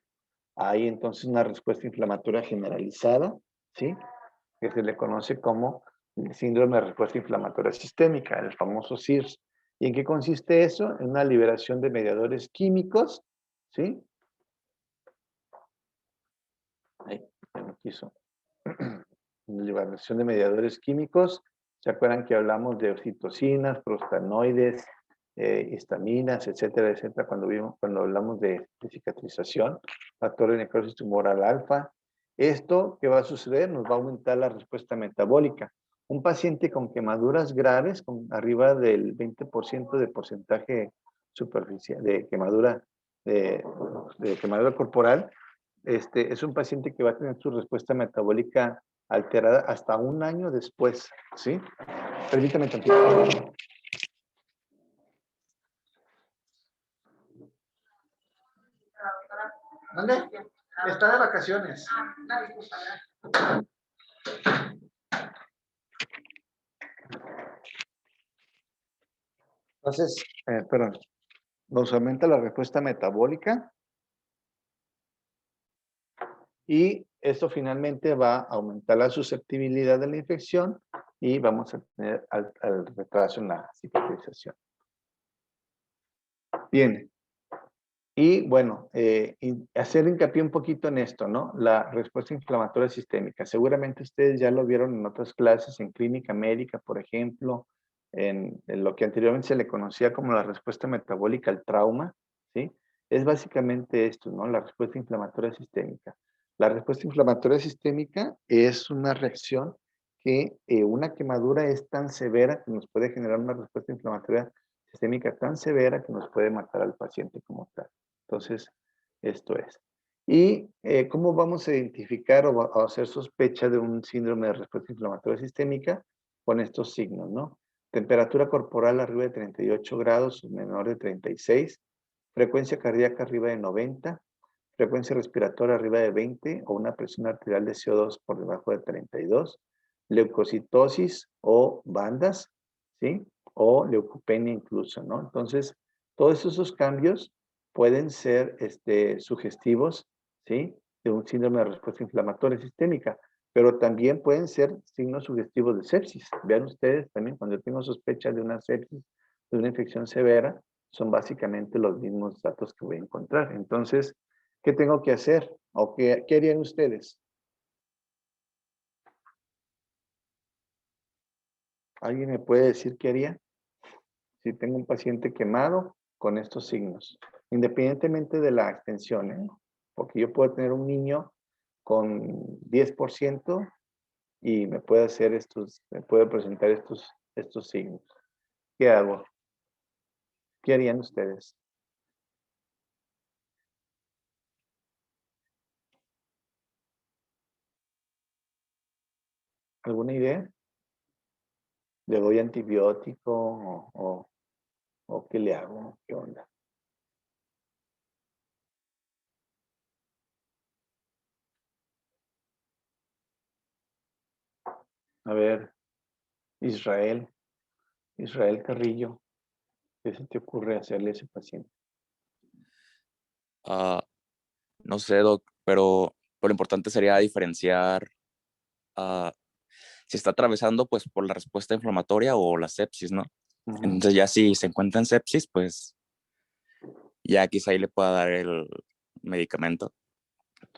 hay entonces una respuesta inflamatoria generalizada, ¿sí? Que se le conoce como el síndrome de respuesta inflamatoria sistémica, el famoso SIRS. ¿Y en qué consiste eso? En una liberación de mediadores químicos, ¿sí? Ahí, ya no quiso. Una liberación de mediadores químicos. ¿Se acuerdan que hablamos de oxitocinas, prostanoides, histaminas, etcétera, etcétera, cuando hablamos de cicatrización, factor de necrosis tumoral alfa? Esto, ¿qué va a suceder? Nos va a aumentar la respuesta metabólica. Un paciente con quemaduras graves, con arriba del 20% de porcentaje superficial de quemadura, de quemadura corporal, es un paciente que va a tener su respuesta metabólica alterada hasta un año después, ¿sí? Permítame tantito. ¿Dónde? Está de vacaciones. Entonces, perdón, nos aumenta la respuesta metabólica y esto finalmente va a aumentar la susceptibilidad de la infección y vamos a tener al retraso en la cicatrización. Bien. Y bueno, hacer hincapié un poquito en esto, ¿no? La respuesta inflamatoria sistémica. Seguramente ustedes ya lo vieron en otras clases, en clínica médica, por ejemplo, en lo que anteriormente se le conocía como la respuesta metabólica al trauma, ¿sí? Es básicamente esto, ¿no? La respuesta inflamatoria sistémica. La respuesta inflamatoria sistémica es una reacción que una quemadura es tan severa que nos puede generar una respuesta inflamatoria sistémica tan severa que nos puede matar al paciente como tal. Entonces, esto es. ¿Y cómo vamos a identificar o a hacer sospecha de un síndrome de respuesta inflamatoria sistémica? Con estos signos, ¿no? Temperatura corporal arriba de 38 grados, menor de 36, frecuencia cardíaca arriba de 90, frecuencia respiratoria arriba de 20 o una presión arterial de CO2 por debajo de 32, leucocitosis o bandas, ¿sí? O leucopenia incluso, ¿no? Entonces, todos esos cambios pueden ser sugestivos, ¿sí? De un síndrome de respuesta inflamatoria sistémica, pero también pueden ser signos sugestivos de sepsis. Vean ustedes también, cuando yo tengo sospecha de una sepsis, de una infección severa, son básicamente los mismos datos que voy a encontrar. Entonces, ¿Qué tengo que hacer? ¿O qué harían ustedes? ¿Alguien me puede decir qué haría? Si tengo un paciente quemado con estos signos, independientemente de la extensión, ¿eh? Porque yo puedo tener un niño con 10% y me puede presentar estos signos. ¿Qué hago? ¿Qué harían ustedes? ¿Alguna idea? ¿Le doy antibiótico o qué le hago? ¿Qué onda? A ver, Israel Carrillo, ¿qué se te ocurre hacerle a ese paciente? Ah, no sé, doc, pero lo importante sería diferenciar ah, si está atravesando pues por la respuesta inflamatoria o la sepsis, ¿no? Ujú. Entonces ya si se encuentra en sepsis, pues ya quizá ahí le pueda dar el medicamento.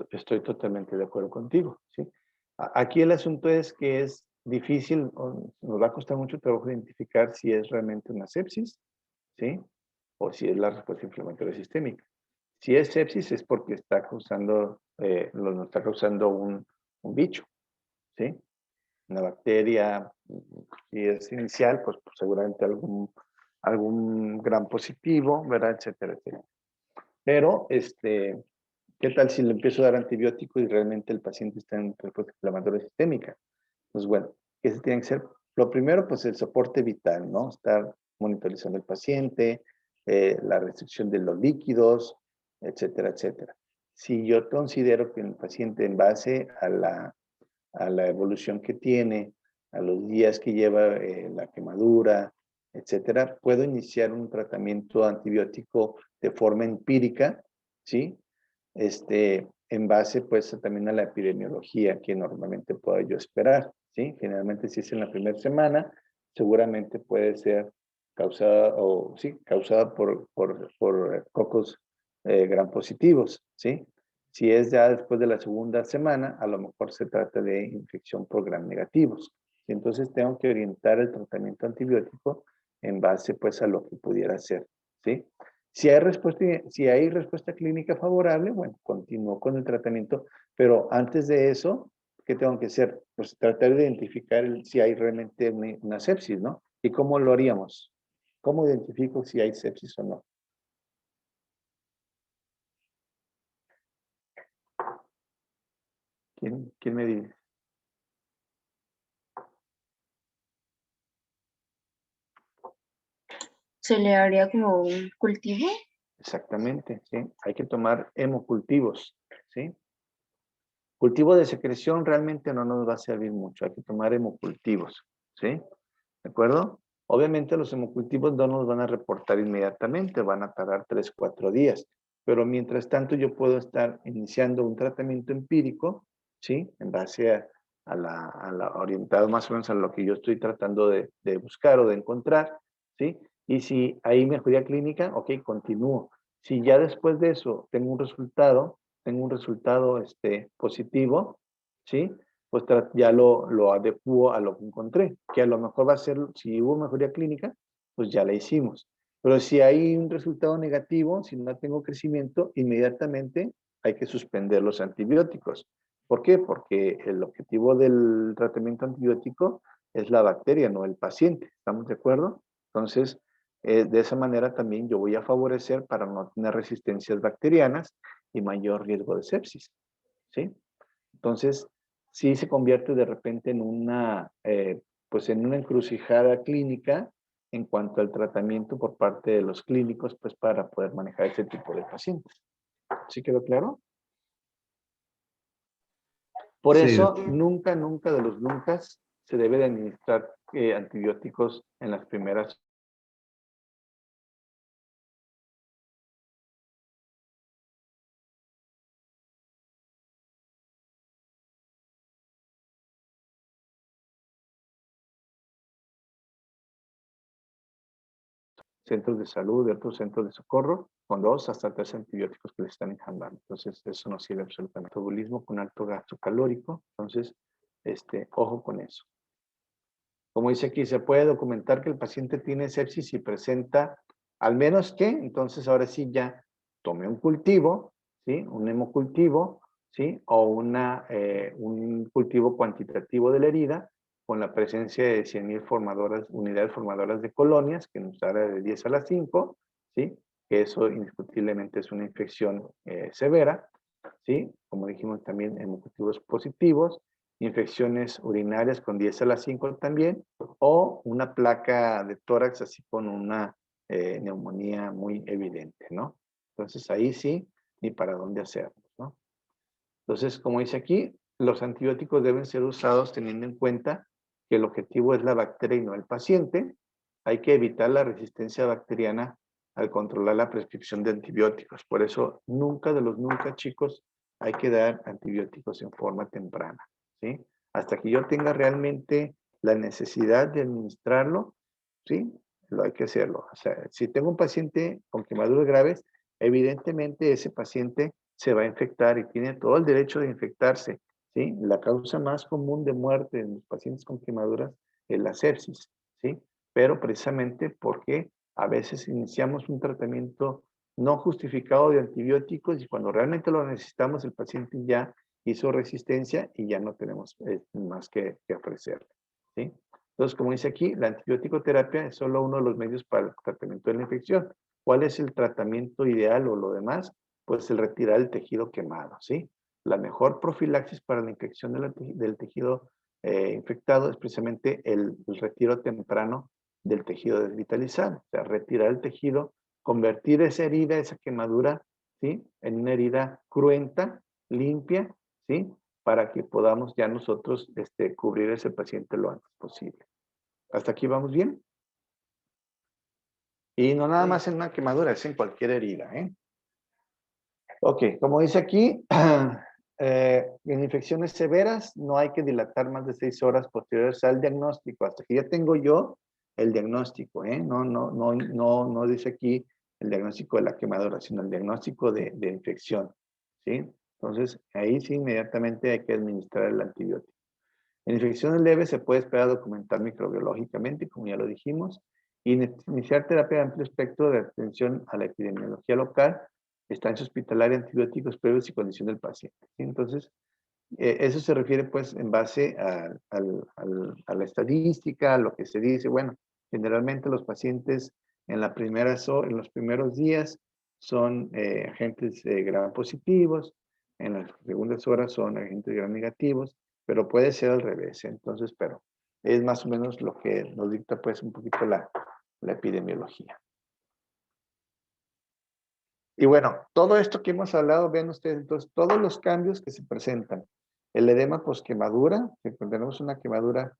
Estoy totalmente de acuerdo contigo, ¿sí? Aquí el asunto es que es difícil, nos va a costar mucho trabajo identificar si es realmente una sepsis, ¿sí? O si es la respuesta inflamatoria sistémica. Si es sepsis es porque está causando, nos está causando un bicho, ¿sí? Una bacteria, si es inicial, pues seguramente algún gran positivo, ¿verdad? Etcétera, etcétera. Pero, ¿qué tal si le empiezo a dar antibiótico y realmente el paciente está en respuesta inflamatoria sistémica? Pues bueno, ¿qué se tiene que hacer? Lo primero, pues el soporte vital, ¿no? Estar monitorizando al paciente, la restricción de los líquidos, etcétera, etcétera. Si yo considero que el paciente en base a la evolución que tiene, a los días que lleva la quemadura, etcétera, puedo iniciar un tratamiento antibiótico de forma empírica, ¿sí? En base pues también a la epidemiología que normalmente puedo yo esperar, ¿sí? Generalmente si es en la primera semana, seguramente puede ser causada, o sí, causada por cocos gram positivos, ¿sí? Si es ya después de la segunda semana, a lo mejor se trata de infección por gram negativos. Entonces tengo que orientar el tratamiento antibiótico en base pues a lo que pudiera ser, ¿sí? Si hay respuesta clínica favorable, bueno, continúo con el tratamiento, pero antes de eso, ¿qué tengo que hacer? Pues tratar de identificar si hay realmente una sepsis, ¿no? ¿Y cómo lo haríamos? ¿Cómo identifico si hay sepsis o no? ¿Quién me dice? ¿Se le haría como un cultivo? Exactamente, ¿sí? Hay que tomar hemocultivos, ¿sí? Cultivo de secreción realmente no nos va a servir mucho, hay que tomar hemocultivos, ¿sí? ¿De acuerdo? Obviamente los hemocultivos no nos van a reportar inmediatamente, van a tardar 3, 4 días, pero mientras tanto yo puedo estar iniciando un tratamiento empírico, ¿sí? En base orientado más o menos a lo que yo estoy tratando de buscar o de encontrar, ¿sí? Y si hay mejoría clínica, ok, continúo. Si ya después de eso tengo un resultado positivo, ¿sí? Pues ya lo adecuo a lo que encontré, que a lo mejor va a ser, si hubo mejoría clínica, pues ya la hicimos. Pero si hay un resultado negativo, si no tengo crecimiento, inmediatamente hay que suspender los antibióticos. ¿Por qué? Porque el objetivo del tratamiento antibiótico es la bacteria, no el paciente. ¿Estamos de acuerdo? Entonces, de esa manera también yo voy a favorecer para no tener resistencias bacterianas y mayor riesgo de sepsis, ¿sí? Entonces, sí se convierte de repente pues en una encrucijada clínica en cuanto al tratamiento por parte de los clínicos, pues para poder manejar ese tipo de pacientes. ¿Sí quedó claro? Por Sí, eso, doctor. nunca, nunca de los nunca se debe de administrar antibióticos en las primeras. centros de salud, de otros centros de socorro, con 2 hasta 3 antibióticos que les están inhalando. Entonces, eso no sirve absolutamente. Metabolismo con alto gasto calórico. Entonces, ojo con eso. Como dice aquí, se puede documentar que el paciente tiene sepsis y presenta al menos que, entonces ahora sí ya tome un cultivo, ¿sí? Un hemocultivo, ¿sí? O un cultivo cuantitativo de la herida con la presencia de 100.000 unidades formadoras de colonias, que nos dará de 10 a la 5, ¿sí? Que eso indiscutiblemente es una infección severa, ¿sí? Como dijimos también, hemocultivos positivos, infecciones urinarias con 10 a la 5 también, o una placa de tórax así con una neumonía muy evidente, ¿no? Entonces ahí sí, ni para dónde hacerlo, ¿no? Entonces, como dice aquí, los antibióticos deben ser usados teniendo en cuenta que el objetivo es la bacteria y no el paciente. Hay que evitar la resistencia bacteriana al controlar la prescripción de antibióticos. Por eso, nunca de los nunca, chicos, hay que dar antibióticos en forma temprana, ¿sí? Hasta que yo tenga realmente la necesidad de administrarlo, ¿sí? Lo hay que hacerlo. O sea, si tengo un paciente con quemaduras graves, evidentemente ese paciente se va a infectar y tiene todo el derecho de infectarse, ¿sí? La causa más común de muerte en los pacientes con quemaduras es la sepsis, ¿sí? Pero precisamente porque a veces iniciamos un tratamiento no justificado de antibióticos y cuando realmente lo necesitamos el paciente ya hizo resistencia y ya no tenemos más que ofrecerle, ¿sí? Entonces, como dice aquí, la antibiótico terapia es solo uno de los medios para el tratamiento de la infección. ¿Cuál es el tratamiento ideal o lo demás? Pues el retirar el tejido quemado, ¿sí? La mejor profilaxis para la infección del tejido infectado es precisamente el retiro temprano del tejido desvitalizado. O sea, retirar el tejido, convertir esa herida, esa quemadura, ¿sí? En una herida cruenta, limpia, ¿sí? Para que podamos ya nosotros cubrir a ese paciente lo antes posible. ¿Hasta aquí vamos bien? Y no nada más en una quemadura, es en cualquier herida, ¿eh? Ok, como dice aquí, en infecciones severas no hay que dilatar más de 6 horas posteriores al diagnóstico, hasta que ya tengo yo el diagnóstico, ¿eh? No dice aquí el diagnóstico de la quemadura, sino el diagnóstico de infección, ¿sí? Entonces, ahí sí inmediatamente hay que administrar el antibiótico. En infecciones leves se puede esperar documentar microbiológicamente, como ya lo dijimos, y iniciar terapia de amplio espectro de atención a la epidemiología local, estancia hospitalaria, antibióticos previos y condición del paciente, ¿sí? Entonces, eso se refiere pues en base a la estadística, a lo que se dice. Bueno, generalmente los pacientes en los primeros días son agentes gram positivos, en las segundas horas son agentes gram negativos, pero puede ser al revés. Entonces, pero es más o menos lo que nos dicta pues un poquito la epidemiología. Y bueno, todo esto que hemos hablado, vean ustedes, entonces, todos los cambios que se presentan. El edema posquemadura, que tenemos una quemadura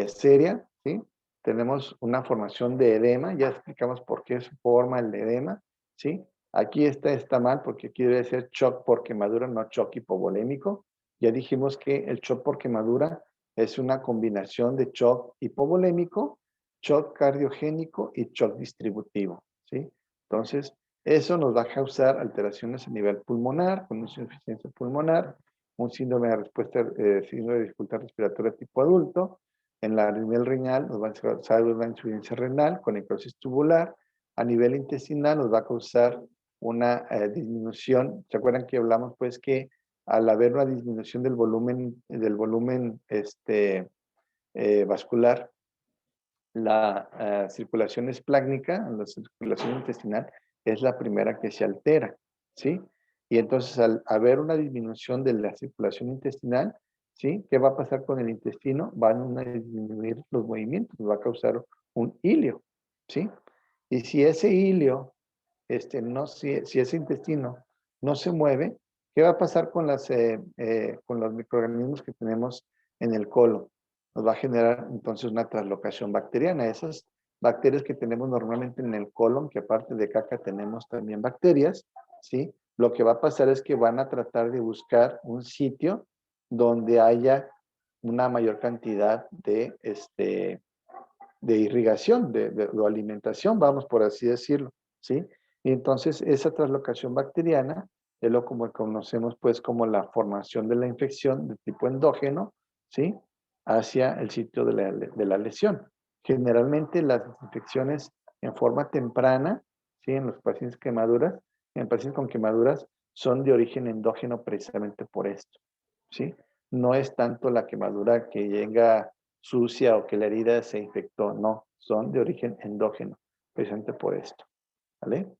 seria, ¿sí? Tenemos una formación de edema, ya explicamos por qué se forma el edema, ¿sí? Aquí está mal porque aquí debe ser shock por quemadura, no shock hipovolémico. Ya dijimos que el shock por quemadura es una combinación de shock hipovolémico, shock cardiogénico y shock distributivo, ¿sí? Entonces, eso nos va a causar alteraciones a nivel pulmonar, con insuficiencia pulmonar, un síndrome de respuesta, síndrome de dificultad respiratoria tipo adulto. En la nivel renal nos va a causar una insuficiencia renal con necrosis tubular. A nivel intestinal nos va a causar una disminución. ¿Se acuerdan que hablamos pues que al haber una disminución del volumen vascular, la circulación esplácnica, la circulación intestinal, es la primera que se altera, ¿sí? Y entonces al haber una disminución de la circulación intestinal, ¿sí? ¿Qué va a pasar con el intestino? Van a disminuir los movimientos, va a causar un hilio, ¿sí? Y si ese hilio, si ese intestino no se mueve, ¿qué va a pasar con los microorganismos que tenemos en el colon? Nos va a generar entonces una translocación bacteriana. Esas bacterias que tenemos normalmente en el colon, que aparte de caca tenemos también bacterias, ¿sí? Lo que va a pasar es que van a tratar de buscar un sitio donde haya una mayor cantidad de irrigación, de alimentación, vamos por así decirlo, ¿sí? Y entonces esa translocación bacteriana es lo como conocemos pues como la formación de la infección de tipo endógeno, ¿sí? Hacia el sitio de la lesión. Generalmente las infecciones en forma temprana, ¿sí? En los pacientes quemaduras, en pacientes con quemaduras, son de origen endógeno precisamente por esto, ¿sí? No es tanto la quemadura que llega sucia o que la herida se infectó, no, son de origen endógeno, precisamente por esto, ¿vale?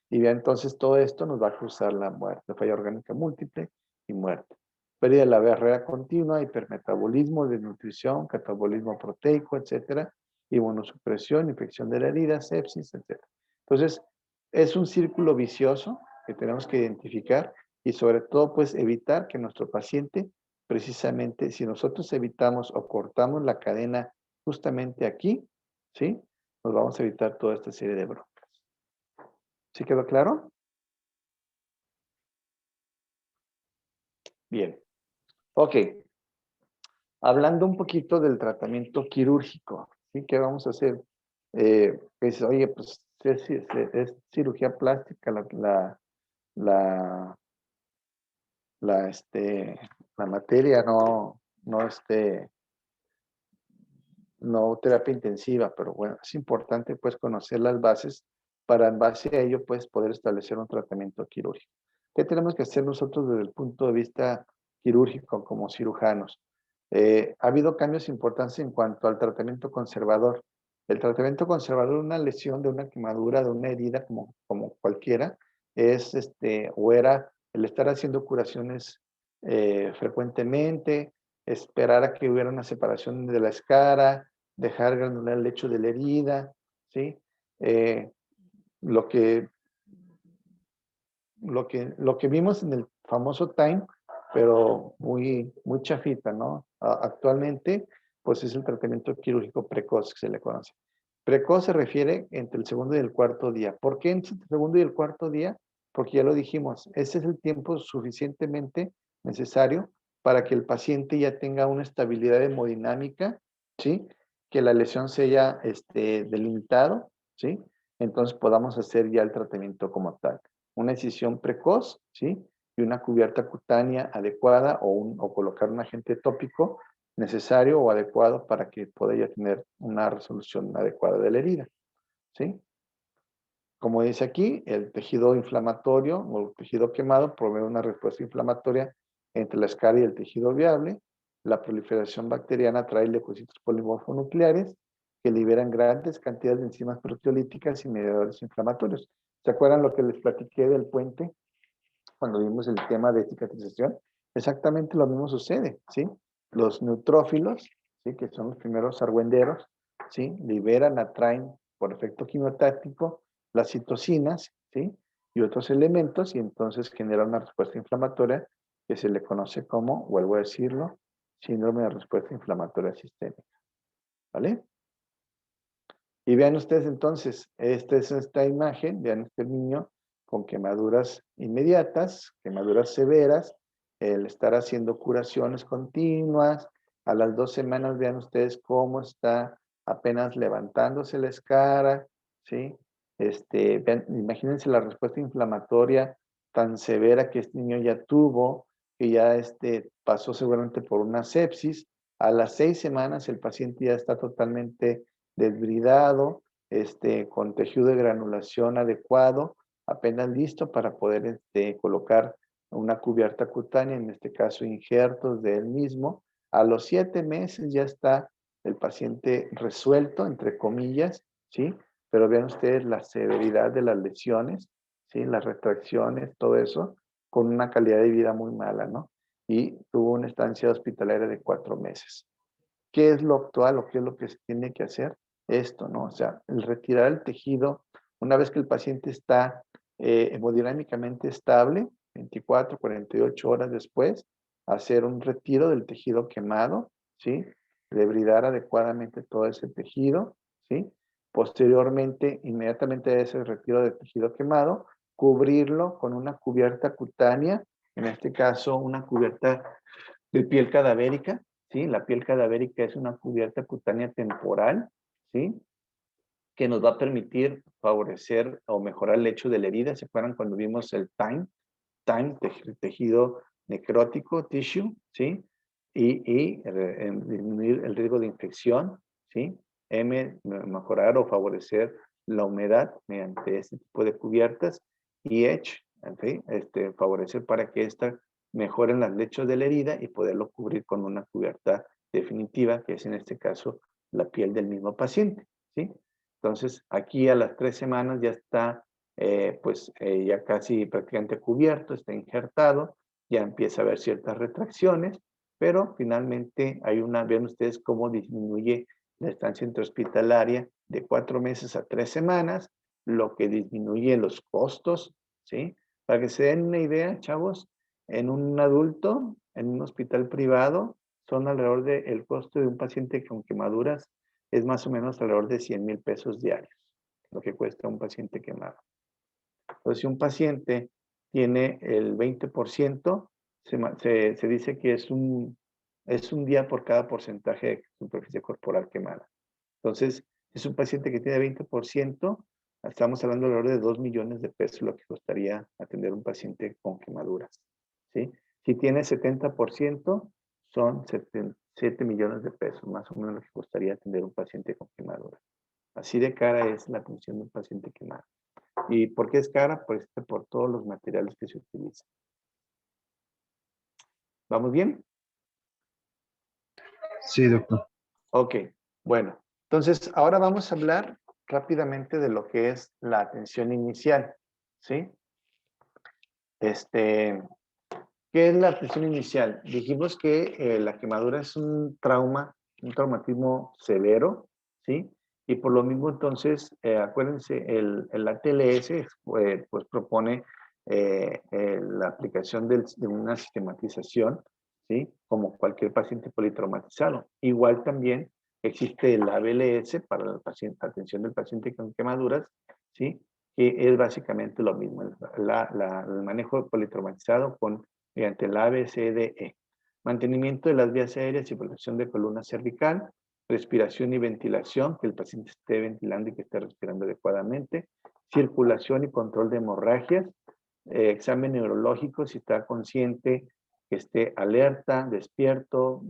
Y ya entonces todo esto nos va a causar la muerte, falla orgánica múltiple y muerte. Pérdida de la barrera continua, hipermetabolismo, desnutrición, catabolismo proteico, etcétera, inmunosupresión, infección de la herida, sepsis, etcétera. Entonces, es un círculo vicioso que tenemos que identificar y sobre todo, pues, evitar que nuestro paciente, precisamente, si nosotros evitamos o cortamos la cadena justamente aquí, ¿sí? Nos vamos a evitar toda esta serie de broncas. ¿Sí quedó claro? Bien. Ok. Hablando un poquito del tratamiento quirúrgico, ¿sí? ¿Qué vamos a hacer? Pues, oye, pues es cirugía plástica la, la materia, no terapia intensiva, pero bueno, es importante pues conocer las bases para en base a ello pues poder establecer un tratamiento quirúrgico. ¿Qué tenemos que hacer nosotros desde el punto de vista quirúrgico como cirujanos? Ha habido cambios importantes en cuanto al tratamiento conservador. El tratamiento conservador de una lesión, de una quemadura, de una herida como cualquiera, es o era el estar haciendo curaciones frecuentemente, esperar a que hubiera una separación de la escara, dejar granular el lecho de la herida, ¿sí? Eh, lo que, lo que vimos en el famoso Time, pero muy chafita, ¿no? Actualmente, pues es el tratamiento quirúrgico precoz que se le conoce. Precoz se refiere entre el segundo y el cuarto día. ¿Por qué entre el segundo y el cuarto día? Porque ya lo dijimos, ese es el tiempo suficientemente necesario para que el paciente ya tenga una estabilidad hemodinámica, ¿sí? Que la lesión se haya delimitado, ¿sí? Entonces podamos hacer ya el tratamiento como tal. Una incisión precoz, ¿sí? Y una cubierta cutánea adecuada o colocar un agente tópico necesario o adecuado para que pueda ya tener una resolución adecuada de la herida, ¿sí? Como dice aquí, el tejido inflamatorio o el tejido quemado provee una respuesta inflamatoria entre la escara y el tejido viable. La proliferación bacteriana trae leucocitos polimorfonucleares que liberan grandes cantidades de enzimas proteolíticas y mediadores inflamatorios. ¿Se acuerdan lo que les platiqué del puente cuando vimos el tema de cicatrización? Exactamente lo mismo sucede, ¿sí? Los neutrófilos, ¿sí? Que son los primeros argüenderos, ¿sí? Liberan, atraen por efecto quimiotáctico las citocinas, ¿sí? Y otros elementos, y entonces genera una respuesta inflamatoria que se le conoce como, vuelvo a decirlo, síndrome de respuesta inflamatoria sistémica, ¿vale? Y vean ustedes entonces, esta es esta imagen, vean este niño con quemaduras inmediatas, quemaduras severas, el estar haciendo curaciones continuas, a las 2 semanas vean ustedes cómo está apenas levantándose la escara, ¿sí? Vean, imagínense la respuesta inflamatoria tan severa que este niño ya tuvo, que ya pasó seguramente por una sepsis. A las 6 semanas el paciente ya está totalmente desbridado, con tejido de granulación adecuado, apenas listo para poder colocar una cubierta cutánea, en este caso injertos de él mismo. A los 7 meses ya está el paciente resuelto, entre comillas, ¿sí? Pero vean ustedes la severidad de las lesiones, ¿sí? Las retracciones, todo eso, con una calidad de vida muy mala, ¿no? Y tuvo una estancia hospitalaria de 4 meses. ¿Qué es lo actual o qué es lo que se tiene que hacer? Esto, ¿no? O sea, el retirar el tejido, una vez que el paciente está hemodinámicamente estable, 24, 48 horas después, hacer un retiro del tejido quemado, ¿sí? Debridar adecuadamente todo ese tejido, ¿sí? Posteriormente, inmediatamente a ese retiro del tejido quemado, cubrirlo con una cubierta cutánea, en este caso una cubierta de piel cadavérica, ¿sí? La piel cadavérica es una cubierta cutánea temporal, ¿sí? Que nos va a permitir favorecer o mejorar el hecho de la herida. ¿Se acuerdan cuando vimos el tejido necrótico, tissue, ¿sí? Disminuir el riesgo de infección, ¿sí? Mejorar o favorecer la humedad mediante este tipo de cubiertas. Y ¿sí? Favorecer para que ésta mejoren las lechos de la herida y poderlo cubrir con una cubierta definitiva, que es en este caso la piel del mismo paciente, ¿sí? Entonces, aquí a las 3 semanas ya está, ya casi prácticamente cubierto, está injertado, ya empieza a haber ciertas retracciones, pero finalmente vean ustedes cómo disminuye la estancia intrahospitalaria de 4 meses a 3 semanas, lo que disminuye los costos, ¿sí? Para que se den una idea, chavos, en un adulto, en un hospital privado, son alrededor del costo de un paciente con quemaduras es más o menos alrededor de 100,000 pesos diarios, lo que cuesta un paciente quemado. Entonces, si un paciente tiene el 20%, se dice que es un día por cada porcentaje de superficie corporal quemada. Entonces, si es un paciente que tiene 20%, estamos hablando alrededor de 2 millones de pesos lo que costaría atender un paciente con quemaduras, ¿sí? Si tiene 70%, son 7 millones de pesos, más o menos lo que costaría atender un paciente con quemadura. Así de cara es la atención de un paciente quemado. ¿Y por qué es cara? Pues por todos los materiales que se utilizan. ¿Vamos bien? Sí, doctor. Ok, bueno. Entonces, ahora vamos a hablar rápidamente de lo que es la atención inicial, ¿sí? ¿Qué es la atención inicial? Dijimos que la quemadura es un traumatismo severo, ¿sí? Y por lo mismo, entonces, acuérdense, el ATLS pues propone la aplicación de una sistematización, ¿sí? Como cualquier paciente politraumatizado. Igual también existe el ABLS para la atención del paciente con quemaduras, ¿sí? Que es básicamente lo mismo, el manejo politraumatizado mediante el ABCDE. Mantenimiento de las vías aéreas y protección de columna cervical, respiración y ventilación, que el paciente esté ventilando y que esté respirando adecuadamente, circulación y control de hemorragias, examen neurológico, si está consciente, que esté alerta, despierto,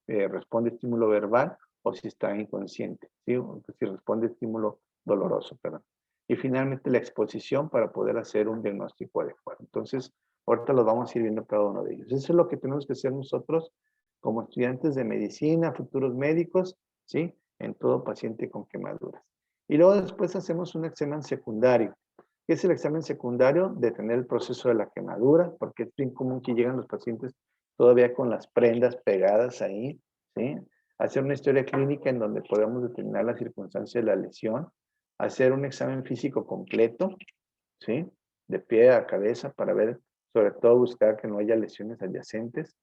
responde estímulo verbal o si está inconsciente, ¿sí? Si responde estímulo doloroso, perdón. Y finalmente la exposición para poder hacer un diagnóstico adecuado. Entonces, ahorita los vamos a ir viendo cada uno de ellos. Eso es lo que tenemos que hacer nosotros como estudiantes de medicina, futuros médicos, ¿sí? En todo paciente con quemaduras. Y luego después hacemos un examen secundario. ¿Qué es el examen secundario? Detener el proceso de la quemadura, porque es bien común que llegan los pacientes todavía con las prendas pegadas ahí, ¿sí? Hacer una historia clínica en donde podamos determinar la circunstancia de la lesión, hacer un examen físico completo, ¿sí? De pie a cabeza para ver, sobre todo buscar que no haya lesiones adyacentes,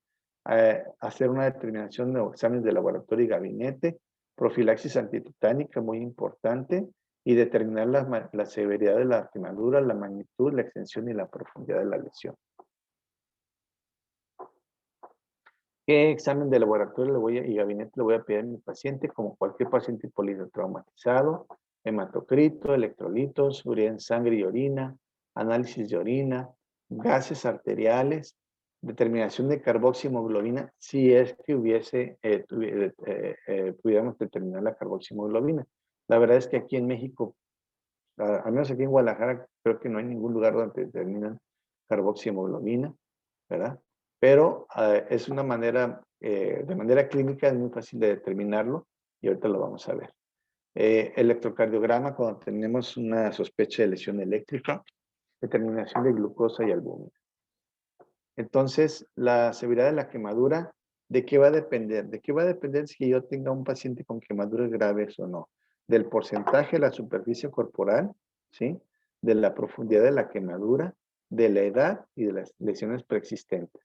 hacer una determinación de exámenes de laboratorio y gabinete, profilaxis antitetánica, muy importante, y determinar la severidad de la quemadura, la magnitud, la extensión y la profundidad de la lesión. ¿Qué examen de laboratorio y gabinete le voy a pedir a mi paciente? Como cualquier paciente politraumatizado, hematocrito, electrolitos, urea en sangre y orina, análisis de orina, gases arteriales, determinación de carboxiemoglobina, si es que pudiéramos determinar la carboxiemoglobina. La verdad es que aquí en México, al menos aquí en Guadalajara, creo que no hay ningún lugar donde determinan carboxiemoglobina, ¿verdad? Pero es una manera, de manera clínica es muy fácil de determinarlo y ahorita lo vamos a ver. Electrocardiograma cuando tenemos una sospecha de lesión eléctrica, determinación de glucosa y albúmina. Entonces, la severidad de la quemadura, ¿de qué va a depender? ¿De qué va a depender si yo tenga un paciente con quemaduras graves o no? Del porcentaje de la superficie corporal, ¿sí? De la profundidad de la quemadura, de la edad y de las lesiones preexistentes,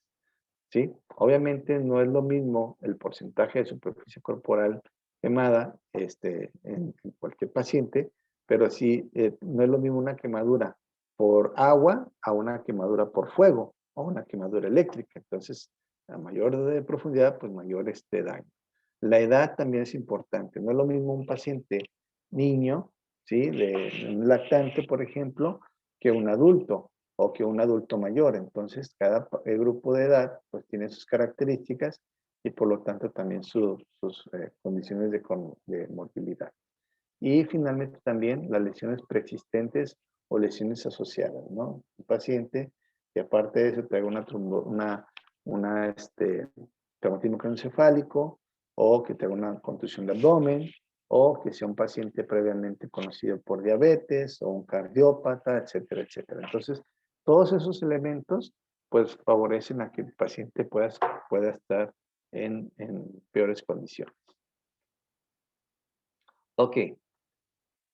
¿sí? Obviamente no es lo mismo el porcentaje de superficie corporal quemada en cualquier paciente, pero sí no es lo mismo una quemadura por agua a una quemadura por fuego o una quemadura eléctrica. Entonces, a mayor de profundidad, pues mayor daño. La edad también es importante. No es lo mismo un paciente niño, ¿sí? De un lactante, por ejemplo, que un adulto o que un adulto mayor. Entonces, cada grupo de edad pues tiene sus características y por lo tanto también sus condiciones de morbilidad. Y finalmente también las lesiones preexistentes o lesiones asociadas, ¿no? Un paciente que aparte de eso traiga traumatismo craneoencefálico o que tenga una contusión de abdomen o que sea un paciente previamente conocido por diabetes o un cardiópata, etcétera, etcétera. Entonces, todos esos elementos pues favorecen a que el paciente pueda estar en peores condiciones. Ok.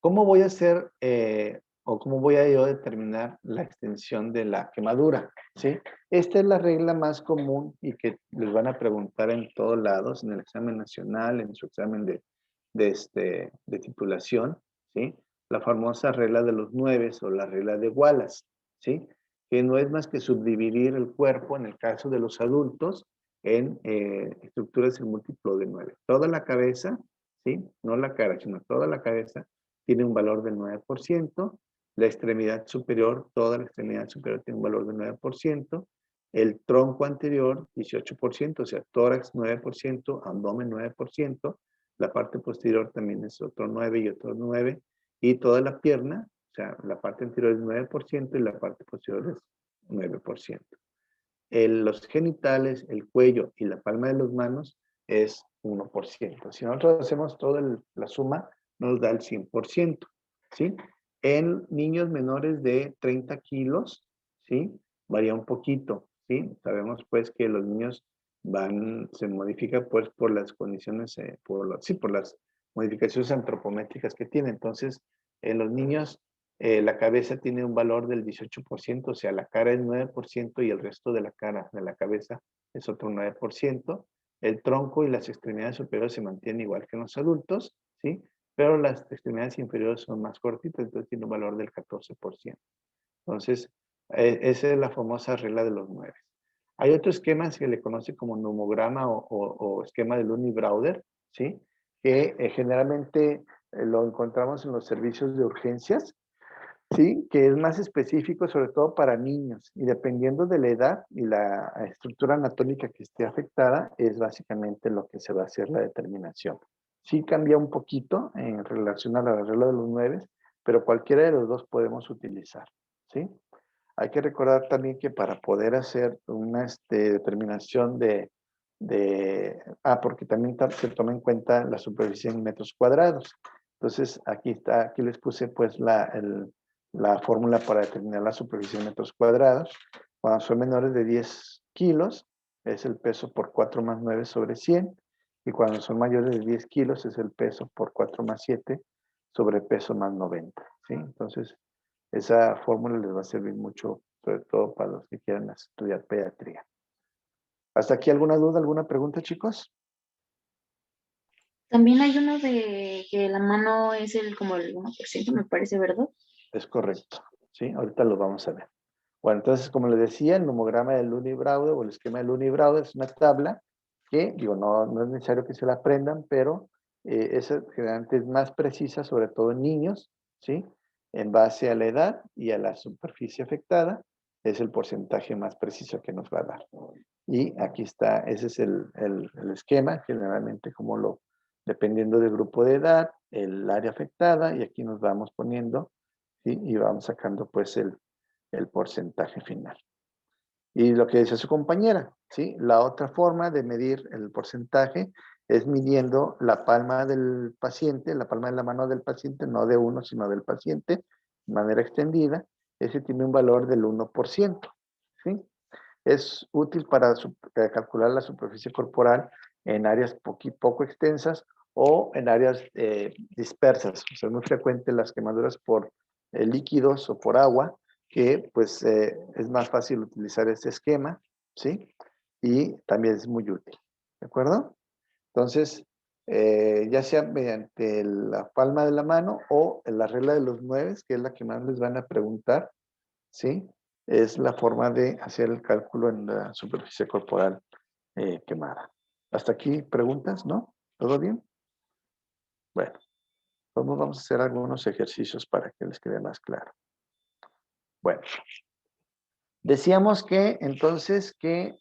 ¿Cómo voy a hacer o cómo voy a yo determinar la extensión de la quemadura? ¿Sí? Esta es la regla más común y que les van a preguntar en todos lados, en el examen nacional, en su examen de titulación, ¿sí? La famosa regla de los 9 o la regla de Wallace, ¿sí? Que no es más que subdividir el cuerpo, en el caso de los adultos, en estructuras en múltiplo de 9. Toda la cabeza, ¿sí? No la cara, sino toda la cabeza tiene un valor del 9%, la extremidad superior, toda la extremidad superior tiene un valor del 9%, el tronco anterior 18%, o sea, tórax 9%, abdomen 9%, la parte posterior también es otro 9 y otro 9, y toda la pierna, o sea, la parte anterior es 9% y la parte posterior es 9%. Los genitales, el cuello y la palma de las manos es 1%. Si nosotros hacemos toda la suma, nos da el 100%, ¿sí? En niños menores de 30 kilos, ¿sí? Varía un poquito, ¿sí? Sabemos pues que los niños se modifica pues por las condiciones, por las modificaciones antropométricas que tienen. Entonces, en los niños la cabeza tiene un valor del 18%, o sea, la cara es 9% y el resto de la cara, de la cabeza, es otro 9%. El tronco y las extremidades superiores se mantienen igual que en los adultos, ¿sí? Pero las extremidades inferiores son más cortitas, entonces tiene un valor del 14%. Entonces, esa es la famosa regla de los 9. Hay otro esquema que se le conoce como nomograma o esquema de Looney-Browder, ¿sí? Que generalmente lo encontramos en los servicios de urgencias, sí, que es más específico sobre todo para niños y dependiendo de la edad y la estructura anatómica que esté afectada es básicamente lo que se va a hacer la determinación. Sí cambia un poquito en relación a la regla de los 9, pero cualquiera de los dos podemos utilizar, ¿sí? Hay que recordar también que para poder hacer una determinación porque también se toma en cuenta la superficie en metros cuadrados. Entonces, aquí les puse pues la fórmula para determinar la superficie en metros cuadrados. Cuando son menores de 10 kilos, es el peso por 4 más 9 sobre 100. Y cuando son mayores de 10 kilos, es el peso por 4 más 7 sobre peso más 90. ¿Sí? Entonces, esa fórmula les va a servir mucho, sobre todo para los que quieran estudiar pediatría. ¿Hasta aquí alguna duda, alguna pregunta, chicos? También hay uno de que la mano es como el 1%, me parece, ¿verdad? Es correcto, ¿sí? Ahorita lo vamos a ver. Bueno, entonces, como les decía, el nomograma del Looney-Browder o el esquema del Looney-Browder es una tabla que, digo, no es necesario que se la aprendan, pero esa generalmente es más precisa, sobre todo en niños, ¿sí? En base a la edad y a la superficie afectada, es el porcentaje más preciso que nos va a dar. Y aquí está, ese es el esquema, generalmente dependiendo del grupo de edad, el área afectada, y aquí nos vamos poniendo, ¿sí? Y vamos sacando pues el porcentaje final. Y lo que dice su compañera, ¿sí? La otra forma de medir el porcentaje es midiendo la palma del paciente, la palma de la mano del paciente, no de uno, sino del paciente, de manera extendida. Ese tiene un valor del 1%, ¿sí? Es útil para calcular la superficie corporal en áreas poco extensas o en áreas dispersas. O sea, es muy frecuente las quemaduras por líquidos o por agua, que pues es más fácil utilizar este esquema, ¿sí? Y también es muy útil, ¿de acuerdo? Entonces, ya sea mediante la palma de la mano o en la regla de los 9, que es la que más les van a preguntar, ¿sí? Es la forma de hacer el cálculo en la superficie corporal quemada. Hasta aquí, preguntas, ¿no? ¿Todo bien? Bueno, vamos a hacer algunos ejercicios para que les quede más claro. Bueno, decíamos que entonces que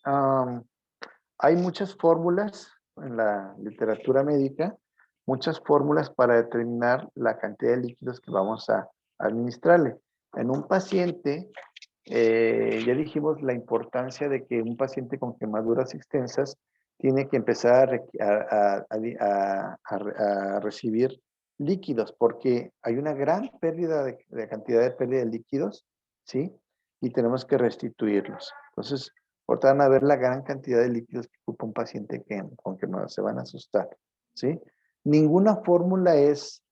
hay muchas fórmulas en la literatura médica, muchas fórmulas para determinar la cantidad de líquidos que vamos a administrarle. En un paciente, ya dijimos la importancia de que un paciente con quemaduras extensas tiene que empezar a recibir líquidos, porque hay una gran pérdida de cantidad de pérdida de líquidos, ¿sí? Y tenemos que restituirlos. Entonces, ahorita van a ver la gran cantidad de líquidos que ocupa un paciente con quemaduras, se van a asustar, ¿sí? Ninguna fórmula es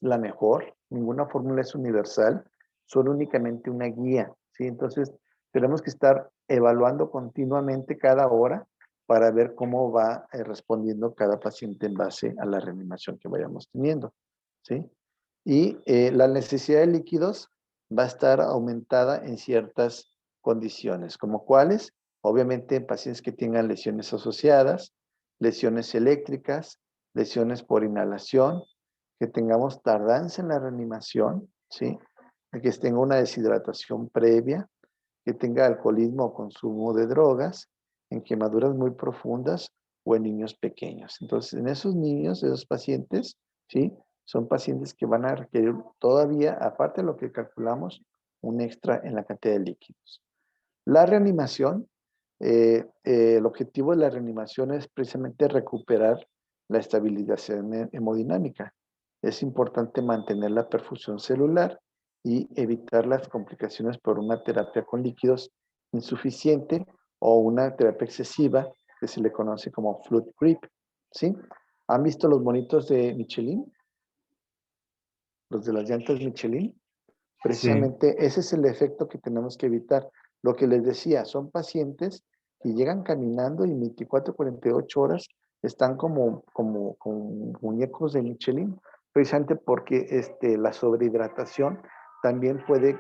la mejor, ninguna fórmula es universal, son únicamente una guía, ¿sí? Entonces, tenemos que estar evaluando continuamente cada hora para ver cómo va respondiendo cada paciente en base a la reanimación que vayamos teniendo, ¿sí? Y la necesidad de líquidos va a estar aumentada en ciertas condiciones, como cuáles, obviamente en pacientes que tengan lesiones asociadas, lesiones eléctricas, lesiones por inhalación, que tengamos tardanza en la reanimación, ¿sí? Que tenga una deshidratación previa, que tenga alcoholismo o consumo de drogas, en quemaduras muy profundas o en niños pequeños. Entonces, en esos niños, esos pacientes, ¿sí? Son pacientes que van a requerir todavía, aparte de lo que calculamos, un extra en la cantidad de líquidos. La reanimación, el objetivo de la reanimación es precisamente recuperar la estabilización hemodinámica. Es importante mantener la perfusión celular y evitar las complicaciones por una terapia con líquidos insuficiente o una terapia excesiva que se le conoce como fluid creep, ¿sí? ¿Han visto los monitos de Michelin? Los de las llantas Michelin. Precisamente ese es el efecto que tenemos que evitar. Lo que les decía, son pacientes que llegan caminando y en 24, 48 horas están como muñecos de Michelin, precisamente porque la sobrehidratación también puede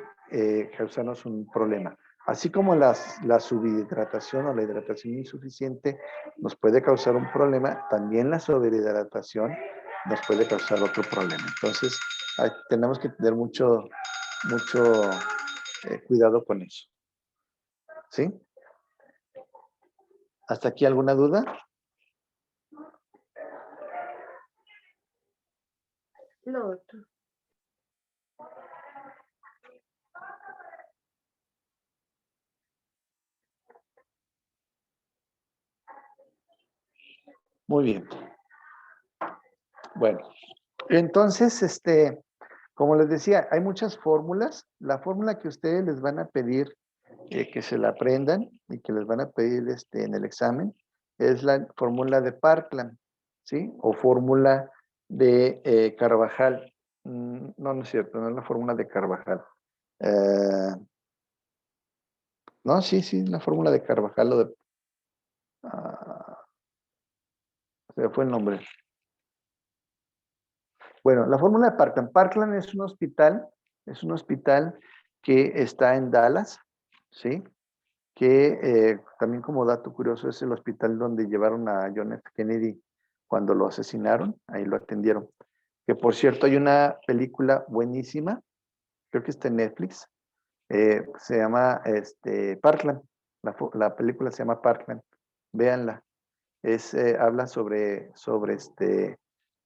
causarnos un problema. Así como la subhidratación o la hidratación insuficiente nos puede causar un problema, también la sobrehidratación nos puede causar otro problema. Entonces, tenemos que tener mucho cuidado con eso. ¿Sí? ¿Hasta aquí alguna duda? Lo otro. Muy bien. Bueno, entonces, como les decía, hay muchas fórmulas. La fórmula que ustedes les van a pedir que se la aprendan y que les van a pedir en el examen es la fórmula de Parkland, ¿sí? O fórmula de Carvajal. No, no es cierto, no es la fórmula de Carvajal. No, sí, la fórmula de Carvajal, se me fue el nombre. Bueno, la fórmula de Parkland. Parkland es un hospital que está en Dallas, ¿sí? Que también como dato curioso es el hospital donde llevaron a John F. Kennedy cuando lo asesinaron, ahí lo atendieron. Que por cierto hay una película buenísima, creo que está en Netflix, se llama Parkland, la película se llama Parkland, véanla. Habla sobre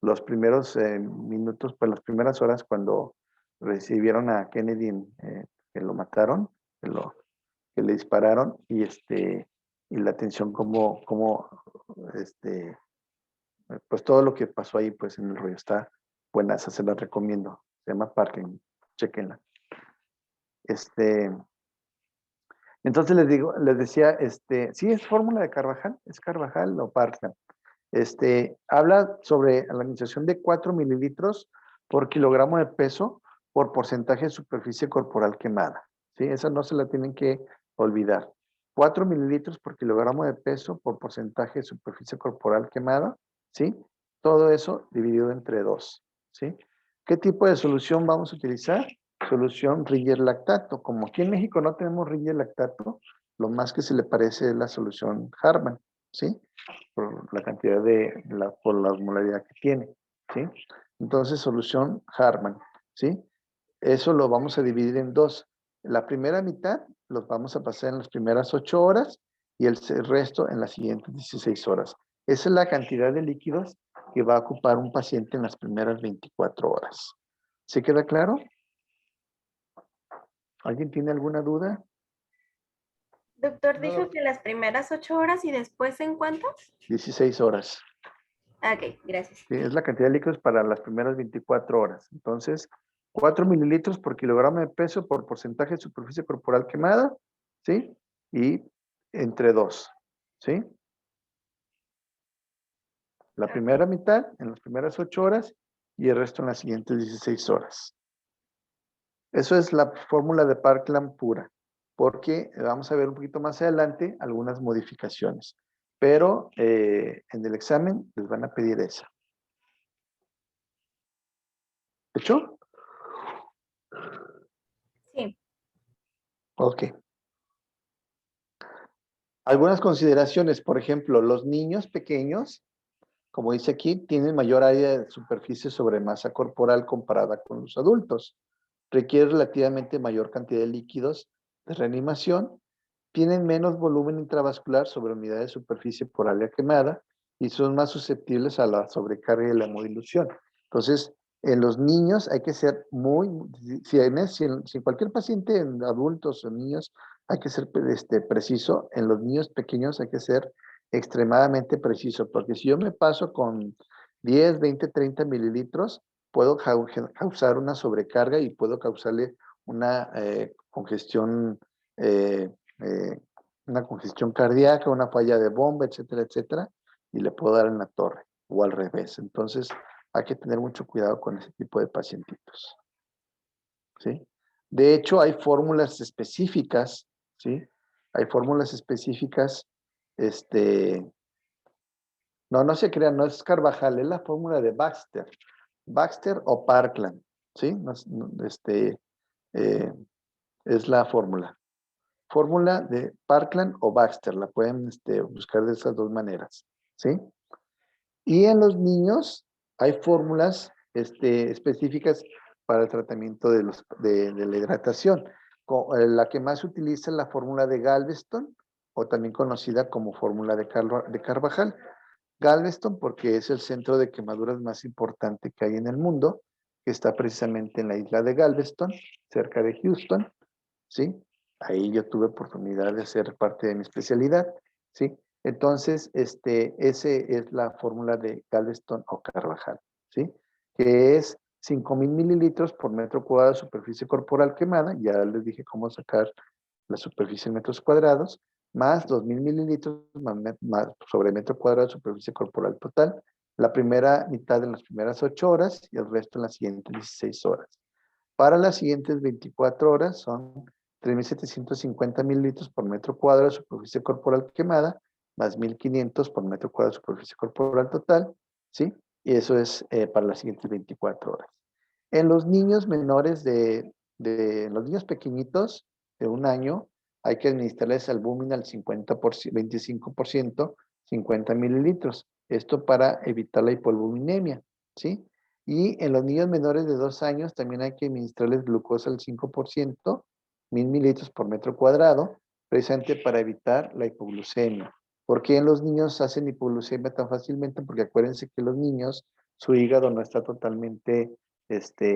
los primeros minutos, pues las primeras horas cuando recibieron a Kennedy, que lo mataron, que le dispararon y la atención pues todo lo que pasó ahí pues en el rollo está buena, se las recomiendo. Se llama Parkland, chequenla. Entonces les decía, sí es fórmula de Carvajal, es Carvajal o Parkland. Habla sobre la administración de 4 mililitros por kilogramo de peso por porcentaje de superficie corporal quemada. ¿Sí? Esa no se la tienen que olvidar. 4 mililitros por kilogramo de peso por porcentaje de superficie corporal quemada. ¿Sí? Todo eso dividido entre 2. ¿Sí? ¿Qué tipo de solución vamos a utilizar? Solución Ringer lactato. Como aquí en México no tenemos Ringer lactato, lo más que se le parece es la solución Harman. ¿sí? Por la cantidad por la osmolaridad que tiene, ¿sí? Entonces, solución Hartmann, ¿sí? Eso lo vamos a dividir en dos. La primera mitad los vamos a pasar en las primeras 8 horas y el resto en las siguientes 16 horas. Esa es la cantidad de líquidos que va a ocupar un paciente en las primeras 24 horas. ¿Sí queda claro? ¿Alguien tiene alguna duda? Doctor, dijo que las primeras 8 horas y después ¿en cuántas? 16 horas. Ok, gracias. ¿Sí? Es la cantidad de líquidos para las primeras 24 horas. Entonces, 4 mililitros por kilogramo de peso por porcentaje de superficie corporal quemada, ¿sí? Y entre 2, ¿sí? La primera mitad en las primeras 8 horas y el resto en las siguientes 16 horas. Eso es la fórmula de Parkland pura, porque vamos a ver un poquito más adelante algunas modificaciones. Pero en el examen les van a pedir esa. ¿Hecho? Sí. Ok. Algunas consideraciones, por ejemplo, los niños pequeños, como dice aquí, tienen mayor área de superficie sobre masa corporal comparada con los adultos. Requiere relativamente mayor cantidad de líquidos de reanimación, tienen menos volumen intravascular sobre unidad de superficie por área quemada y son más susceptibles a la sobrecarga y la hemodilución. Entonces, en los niños hay que ser si en cualquier paciente, en adultos o niños, hay que ser preciso. En los niños pequeños hay que ser extremadamente preciso, porque si yo me paso con 10, 20, 30 mililitros, puedo causar una sobrecarga y puedo causarle una congestión, eh, eh, una congestión cardíaca, una falla de bomba, etcétera, etcétera, y le puedo dar en la torre o al revés. Entonces, hay que tener mucho cuidado con ese tipo de pacientitos, ¿sí? De hecho, hay fórmulas específicas, ¿sí? Hay fórmulas específicas, no se crean, no es Carvajal, es la fórmula de Baxter. Baxter o Parkland, ¿sí? Eh, es la fórmula. Fórmula de Parkland o Baxter, la pueden buscar de esas dos maneras, ¿sí? Y en los niños hay fórmulas específicas para el tratamiento de la hidratación. La que más se utiliza es la fórmula de Galveston, o también conocida como fórmula de Carvajal. Galveston porque es el centro de quemaduras más importante que hay en el mundo, que está precisamente en la isla de Galveston, cerca de Houston, ¿sí? Ahí yo tuve oportunidad de hacer parte de mi especialidad, ¿sí? Entonces, ese es la fórmula de Galveston o Carvajal, ¿sí? Que es 5,000 mililitros por metro cuadrado de superficie corporal quemada, ya les dije cómo sacar la superficie en metros cuadrados, más 2,000 mililitros más sobre metro cuadrado de superficie corporal total, la primera mitad en las primeras 8 horas y el resto en las siguientes 16 horas. Para las siguientes 24 horas son 3,750 mililitros por metro cuadrado de superficie corporal quemada, más 1,500 por metro cuadrado de superficie corporal total, ¿sí? Y eso es para las siguientes 24 horas. En los niños menores los niños pequeñitos de 1 año, hay que administrarles albúmina al 25%, 50 mililitros. Esto para evitar la hipoalbuminemia, ¿sí? Y en los niños menores de 2 años también hay que administrarles glucosa al 5%, 1,000 mililitros por metro cuadrado, precisamente para evitar la hipoglucemia. ¿Por qué en los niños hacen hipoglucemia tan fácilmente? Porque acuérdense que los niños, su hígado no está totalmente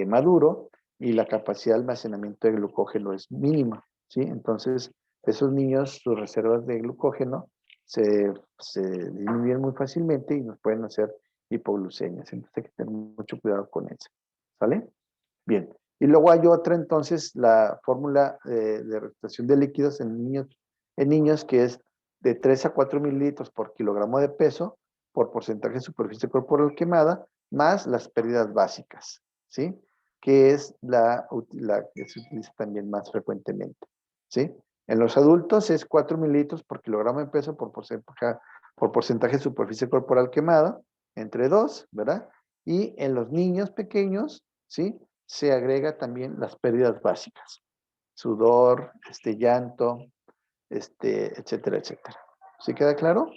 maduro y la capacidad de almacenamiento de glucógeno es mínima, ¿sí? Entonces, esos niños, sus reservas de glucógeno se disminuyen muy fácilmente y nos pueden hacer hipoglucemias. Entonces hay que tener mucho cuidado con eso, ¿sale? Bien. Y luego hay otra, entonces, la fórmula de retención de líquidos en niños que es de 3 a 4 mililitros por kilogramo de peso por porcentaje de superficie corporal quemada, más las pérdidas básicas, ¿sí? Que es la que se utiliza también más frecuentemente, ¿sí? En los adultos es 4 mililitros por kilogramo de peso por porcentaje de superficie corporal quemada, entre 2, ¿verdad? Y en los niños pequeños, ¿sí? Se agrega también las pérdidas básicas. Sudor, llanto, etcétera, etcétera. ¿Sí queda claro?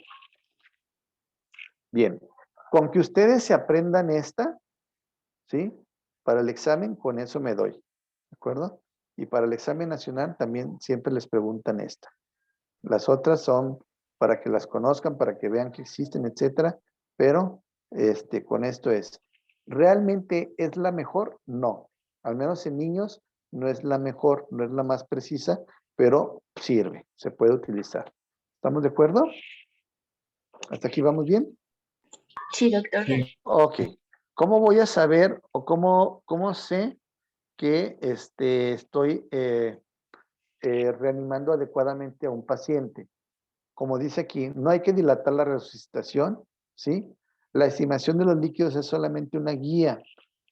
Bien, con que ustedes se aprendan esta, ¿sí? Para el examen, con eso me doy, ¿de acuerdo? Y para el examen nacional también siempre les preguntan esta. Las otras son para que las conozcan, para que vean que existen, etcétera, pero con esto es. ¿Realmente es la mejor? No. Al menos en niños no es la mejor, no es la más precisa, pero sirve, se puede utilizar. ¿Estamos de acuerdo? ¿Hasta aquí vamos bien? Sí, doctor. Ok. ¿Cómo voy a saber o cómo sé que estoy reanimando adecuadamente a un paciente? Como dice aquí, no hay que dilatar la resucitación, ¿sí? La estimación de los líquidos es solamente una guía,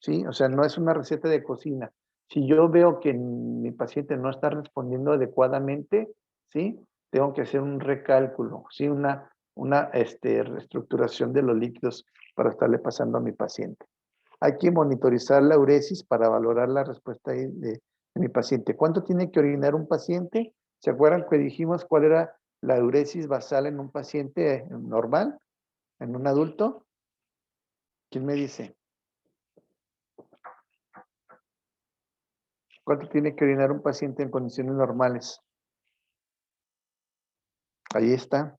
¿sí? O sea, no es una receta de cocina. Si yo veo que mi paciente no está respondiendo adecuadamente, ¿sí? Tengo que hacer un recálculo, ¿sí? Una reestructuración de los líquidos para estarle pasando a mi paciente. Hay que monitorizar la uresis para valorar la respuesta de mi paciente. ¿Cuánto tiene que orinar un paciente? ¿Se acuerdan que dijimos cuál era la uresis basal en un paciente normal, en un adulto? ¿Quién me dice? ¿Cuánto tiene que orinar un paciente en condiciones normales? Ahí está.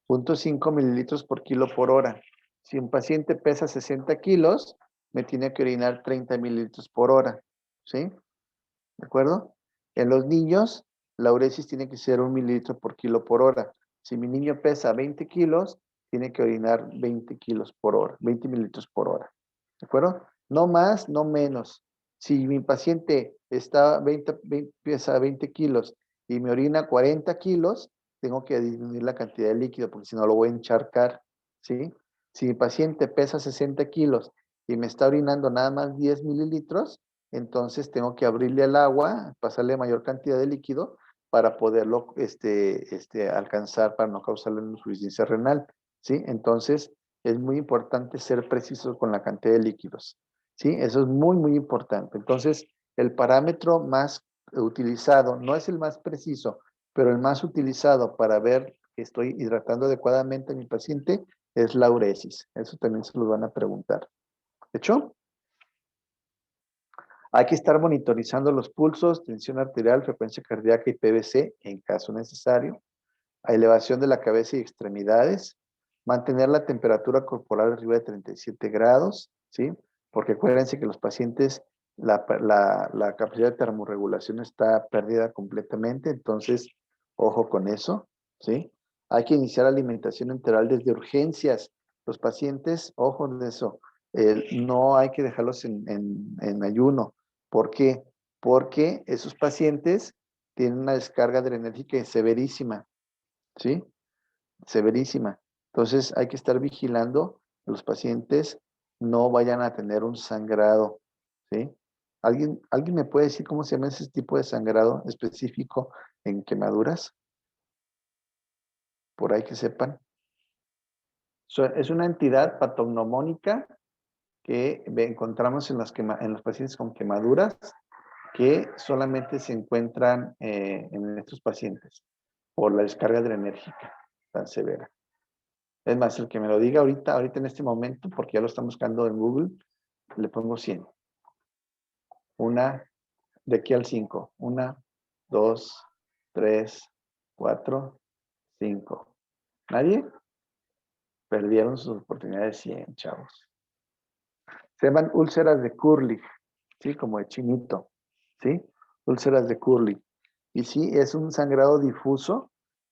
0.5 mililitros por kilo por hora. Si un paciente pesa 60 kilos, me tiene que orinar 30 mililitros por hora. ¿Sí? ¿De acuerdo? En los niños, la uresis tiene que ser 1 mililitro por kilo por hora. Si mi niño pesa 20 kilos, tiene que orinar 20 kilos por hora, 20 mililitros por hora. ¿De acuerdo? No más, no menos. Si mi paciente pesa 20 kilos y me orina 40 kilos, tengo que disminuir la cantidad de líquido porque si no lo voy a encharcar. ¿Sí? Si mi paciente pesa 60 kilos y me está orinando nada más 10 mililitros, entonces tengo que abrirle el agua, pasarle mayor cantidad de líquido para poderlo alcanzar, para no causarle una insuficiencia renal, ¿sí? Entonces, es muy importante ser preciso con la cantidad de líquidos, ¿sí? Eso es muy, muy importante. Entonces, el parámetro más utilizado, no es el más preciso, pero el más utilizado para ver que estoy hidratando adecuadamente a mi paciente es la uresis. Eso también se lo van a preguntar. ¿De hecho? Hay que estar monitorizando los pulsos, tensión arterial, frecuencia cardíaca y PVC en caso necesario, a elevación de la cabeza y extremidades, mantener la temperatura corporal arriba de 37 grados, ¿sí? Porque acuérdense que los pacientes, la capacidad de termorregulación está perdida completamente, entonces, ojo con eso, ¿sí? Hay que iniciar alimentación enteral desde urgencias. Los pacientes, ojo de eso, no hay que dejarlos en ayuno. ¿Por qué? Porque esos pacientes tienen una descarga adrenérgica severísima, ¿sí? Severísima. Entonces hay que estar vigilando que los pacientes no vayan a tener un sangrado, ¿sí? ¿Alguien me puede decir cómo se llama ese tipo de sangrado específico en quemaduras? Por ahí que sepan. Es una entidad patognomónica que encontramos en los pacientes con quemaduras que solamente se encuentran en estos pacientes por la descarga adrenérgica tan severa. Es más, el que me lo diga ahorita en este momento, porque ya lo están buscando en Google, le pongo 100. De aquí al 5. 1, 2, 3, 4, 5. ¿Nadie? Perdieron sus oportunidades 100, chavos. Se llaman úlceras de Curly, ¿sí? Como de chinito, ¿sí? Úlceras de Curly. Y sí, es un sangrado difuso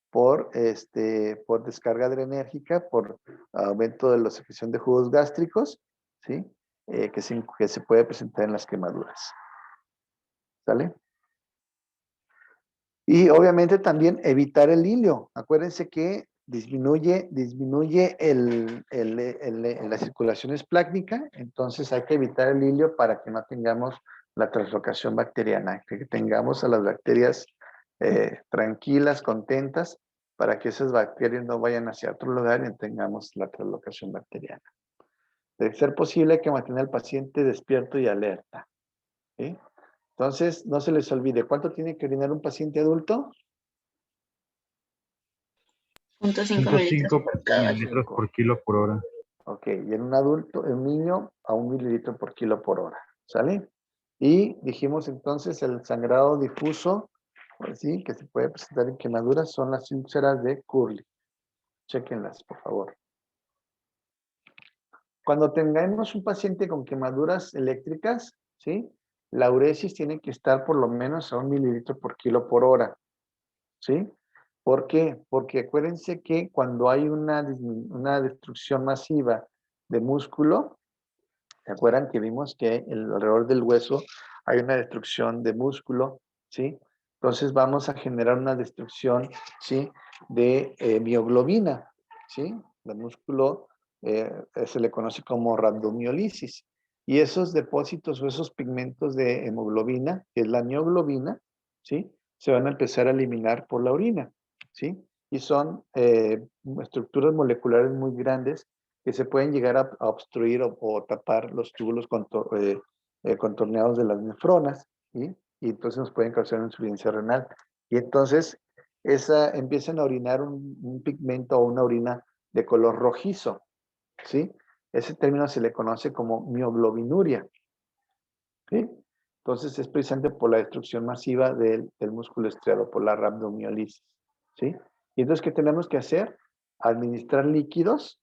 por descarga adrenérgica, por aumento de la secreción de jugos gástricos, ¿sí? Que se puede presentar en las quemaduras. ¿Sale? Y obviamente también evitar el hilio. Acuérdense que disminuye la circulación esplácnica, entonces hay que evitar el hilio para que no tengamos la translocación bacteriana, que tengamos a las bacterias tranquilas, contentas, para que esas bacterias no vayan hacia otro lugar y tengamos la translocación bacteriana. De ser posible, hay que mantener al paciente despierto y alerta, ¿sí? Entonces, no se les olvide, ¿cuánto tiene que orinar un paciente adulto? 0.5 mililitros por cada mililitros kilo. por kilo por hora. Ok, y en un adulto, en un niño, a 1 mililitro por kilo por hora. ¿Sale? Y dijimos entonces el sangrado difuso, pues sí, que se puede presentar en quemaduras, son las úlceras de Curly. Chéquenlas, por favor. Cuando tengamos un paciente con quemaduras eléctricas, ¿sí? La uresis tiene que estar por lo menos a 1 mililitro por kilo por hora. ¿Sí? ¿Por qué? Porque acuérdense que cuando hay una destrucción masiva de músculo, ¿se acuerdan que vimos que alrededor del hueso hay una destrucción de músculo? ¿Sí? Entonces vamos a generar una destrucción, ¿sí? De mioglobina, ¿sí? El músculo se le conoce como rhabdomiolisis. Y esos depósitos o esos pigmentos de hemoglobina, que es la mioglobina, ¿sí? Se van a empezar a eliminar por la orina, ¿sí? Y son estructuras moleculares muy grandes que se pueden llegar a obstruir o tapar los túbulos contorneados de las nefronas, ¿sí? Y entonces nos pueden causar insuficiencia renal. Y entonces empiezan a orinar un pigmento o una orina de color rojizo, ¿sí? Ese término se le conoce como mioglobinuria, ¿sí? Entonces es precisamente por la destrucción masiva del músculo estriado, por la rhabdomiolisis, ¿sí? Y entonces, ¿qué tenemos que hacer? Administrar líquidos,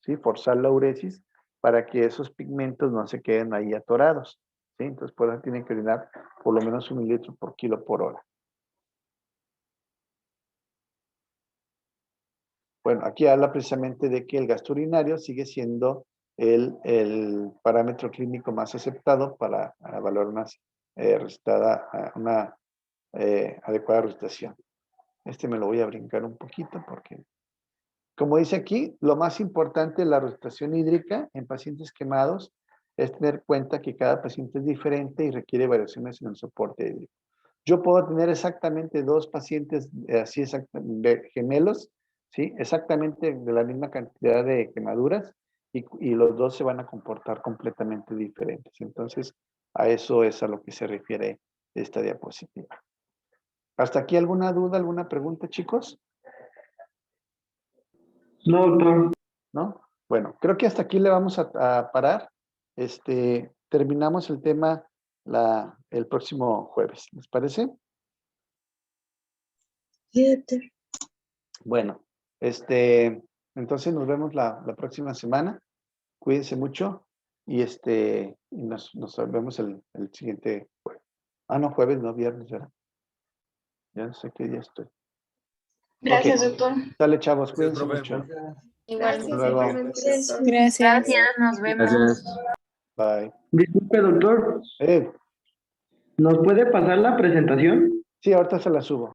¿sí? Forzar la uresis para que esos pigmentos no se queden ahí atorados, ¿sí? Entonces, por eso tienen que orinar por lo menos 1 mililitro por kilo por hora. Bueno, aquí habla precisamente de que el gasto urinario sigue siendo el parámetro clínico más aceptado para evaluar una adecuada recitación. Este me lo voy a brincar un poquito porque, como dice aquí, lo más importante de la recitación hídrica en pacientes quemados es tener cuenta que cada paciente es diferente y requiere variaciones en el soporte hídrico. Yo puedo tener exactamente 2 pacientes así gemelos, ¿sí? Exactamente de la misma cantidad de quemaduras y los 2 se van a comportar completamente diferentes. Entonces, a eso es a lo que se refiere esta diapositiva. ¿Hasta aquí alguna duda, alguna pregunta, chicos? No, doctor. ¿No? Bueno, creo que hasta aquí le vamos a parar. Terminamos el tema el próximo jueves. ¿Les parece? Bueno, entonces nos vemos la próxima semana. Cuídense mucho y nos vemos el siguiente jueves. Ah, no, jueves, no, viernes, ¿verdad? Ya no sé qué día estoy. Gracias, Ok. doctor. Dale, chavos, Gracias, cuídense profe. mucho. Igualmente. Hasta luego. Gracias. Gracias, nos vemos. Gracias. Bye. Disculpe, doctor. Eh, ¿Nos puede pasar la presentación? sí, ahorita se la subo.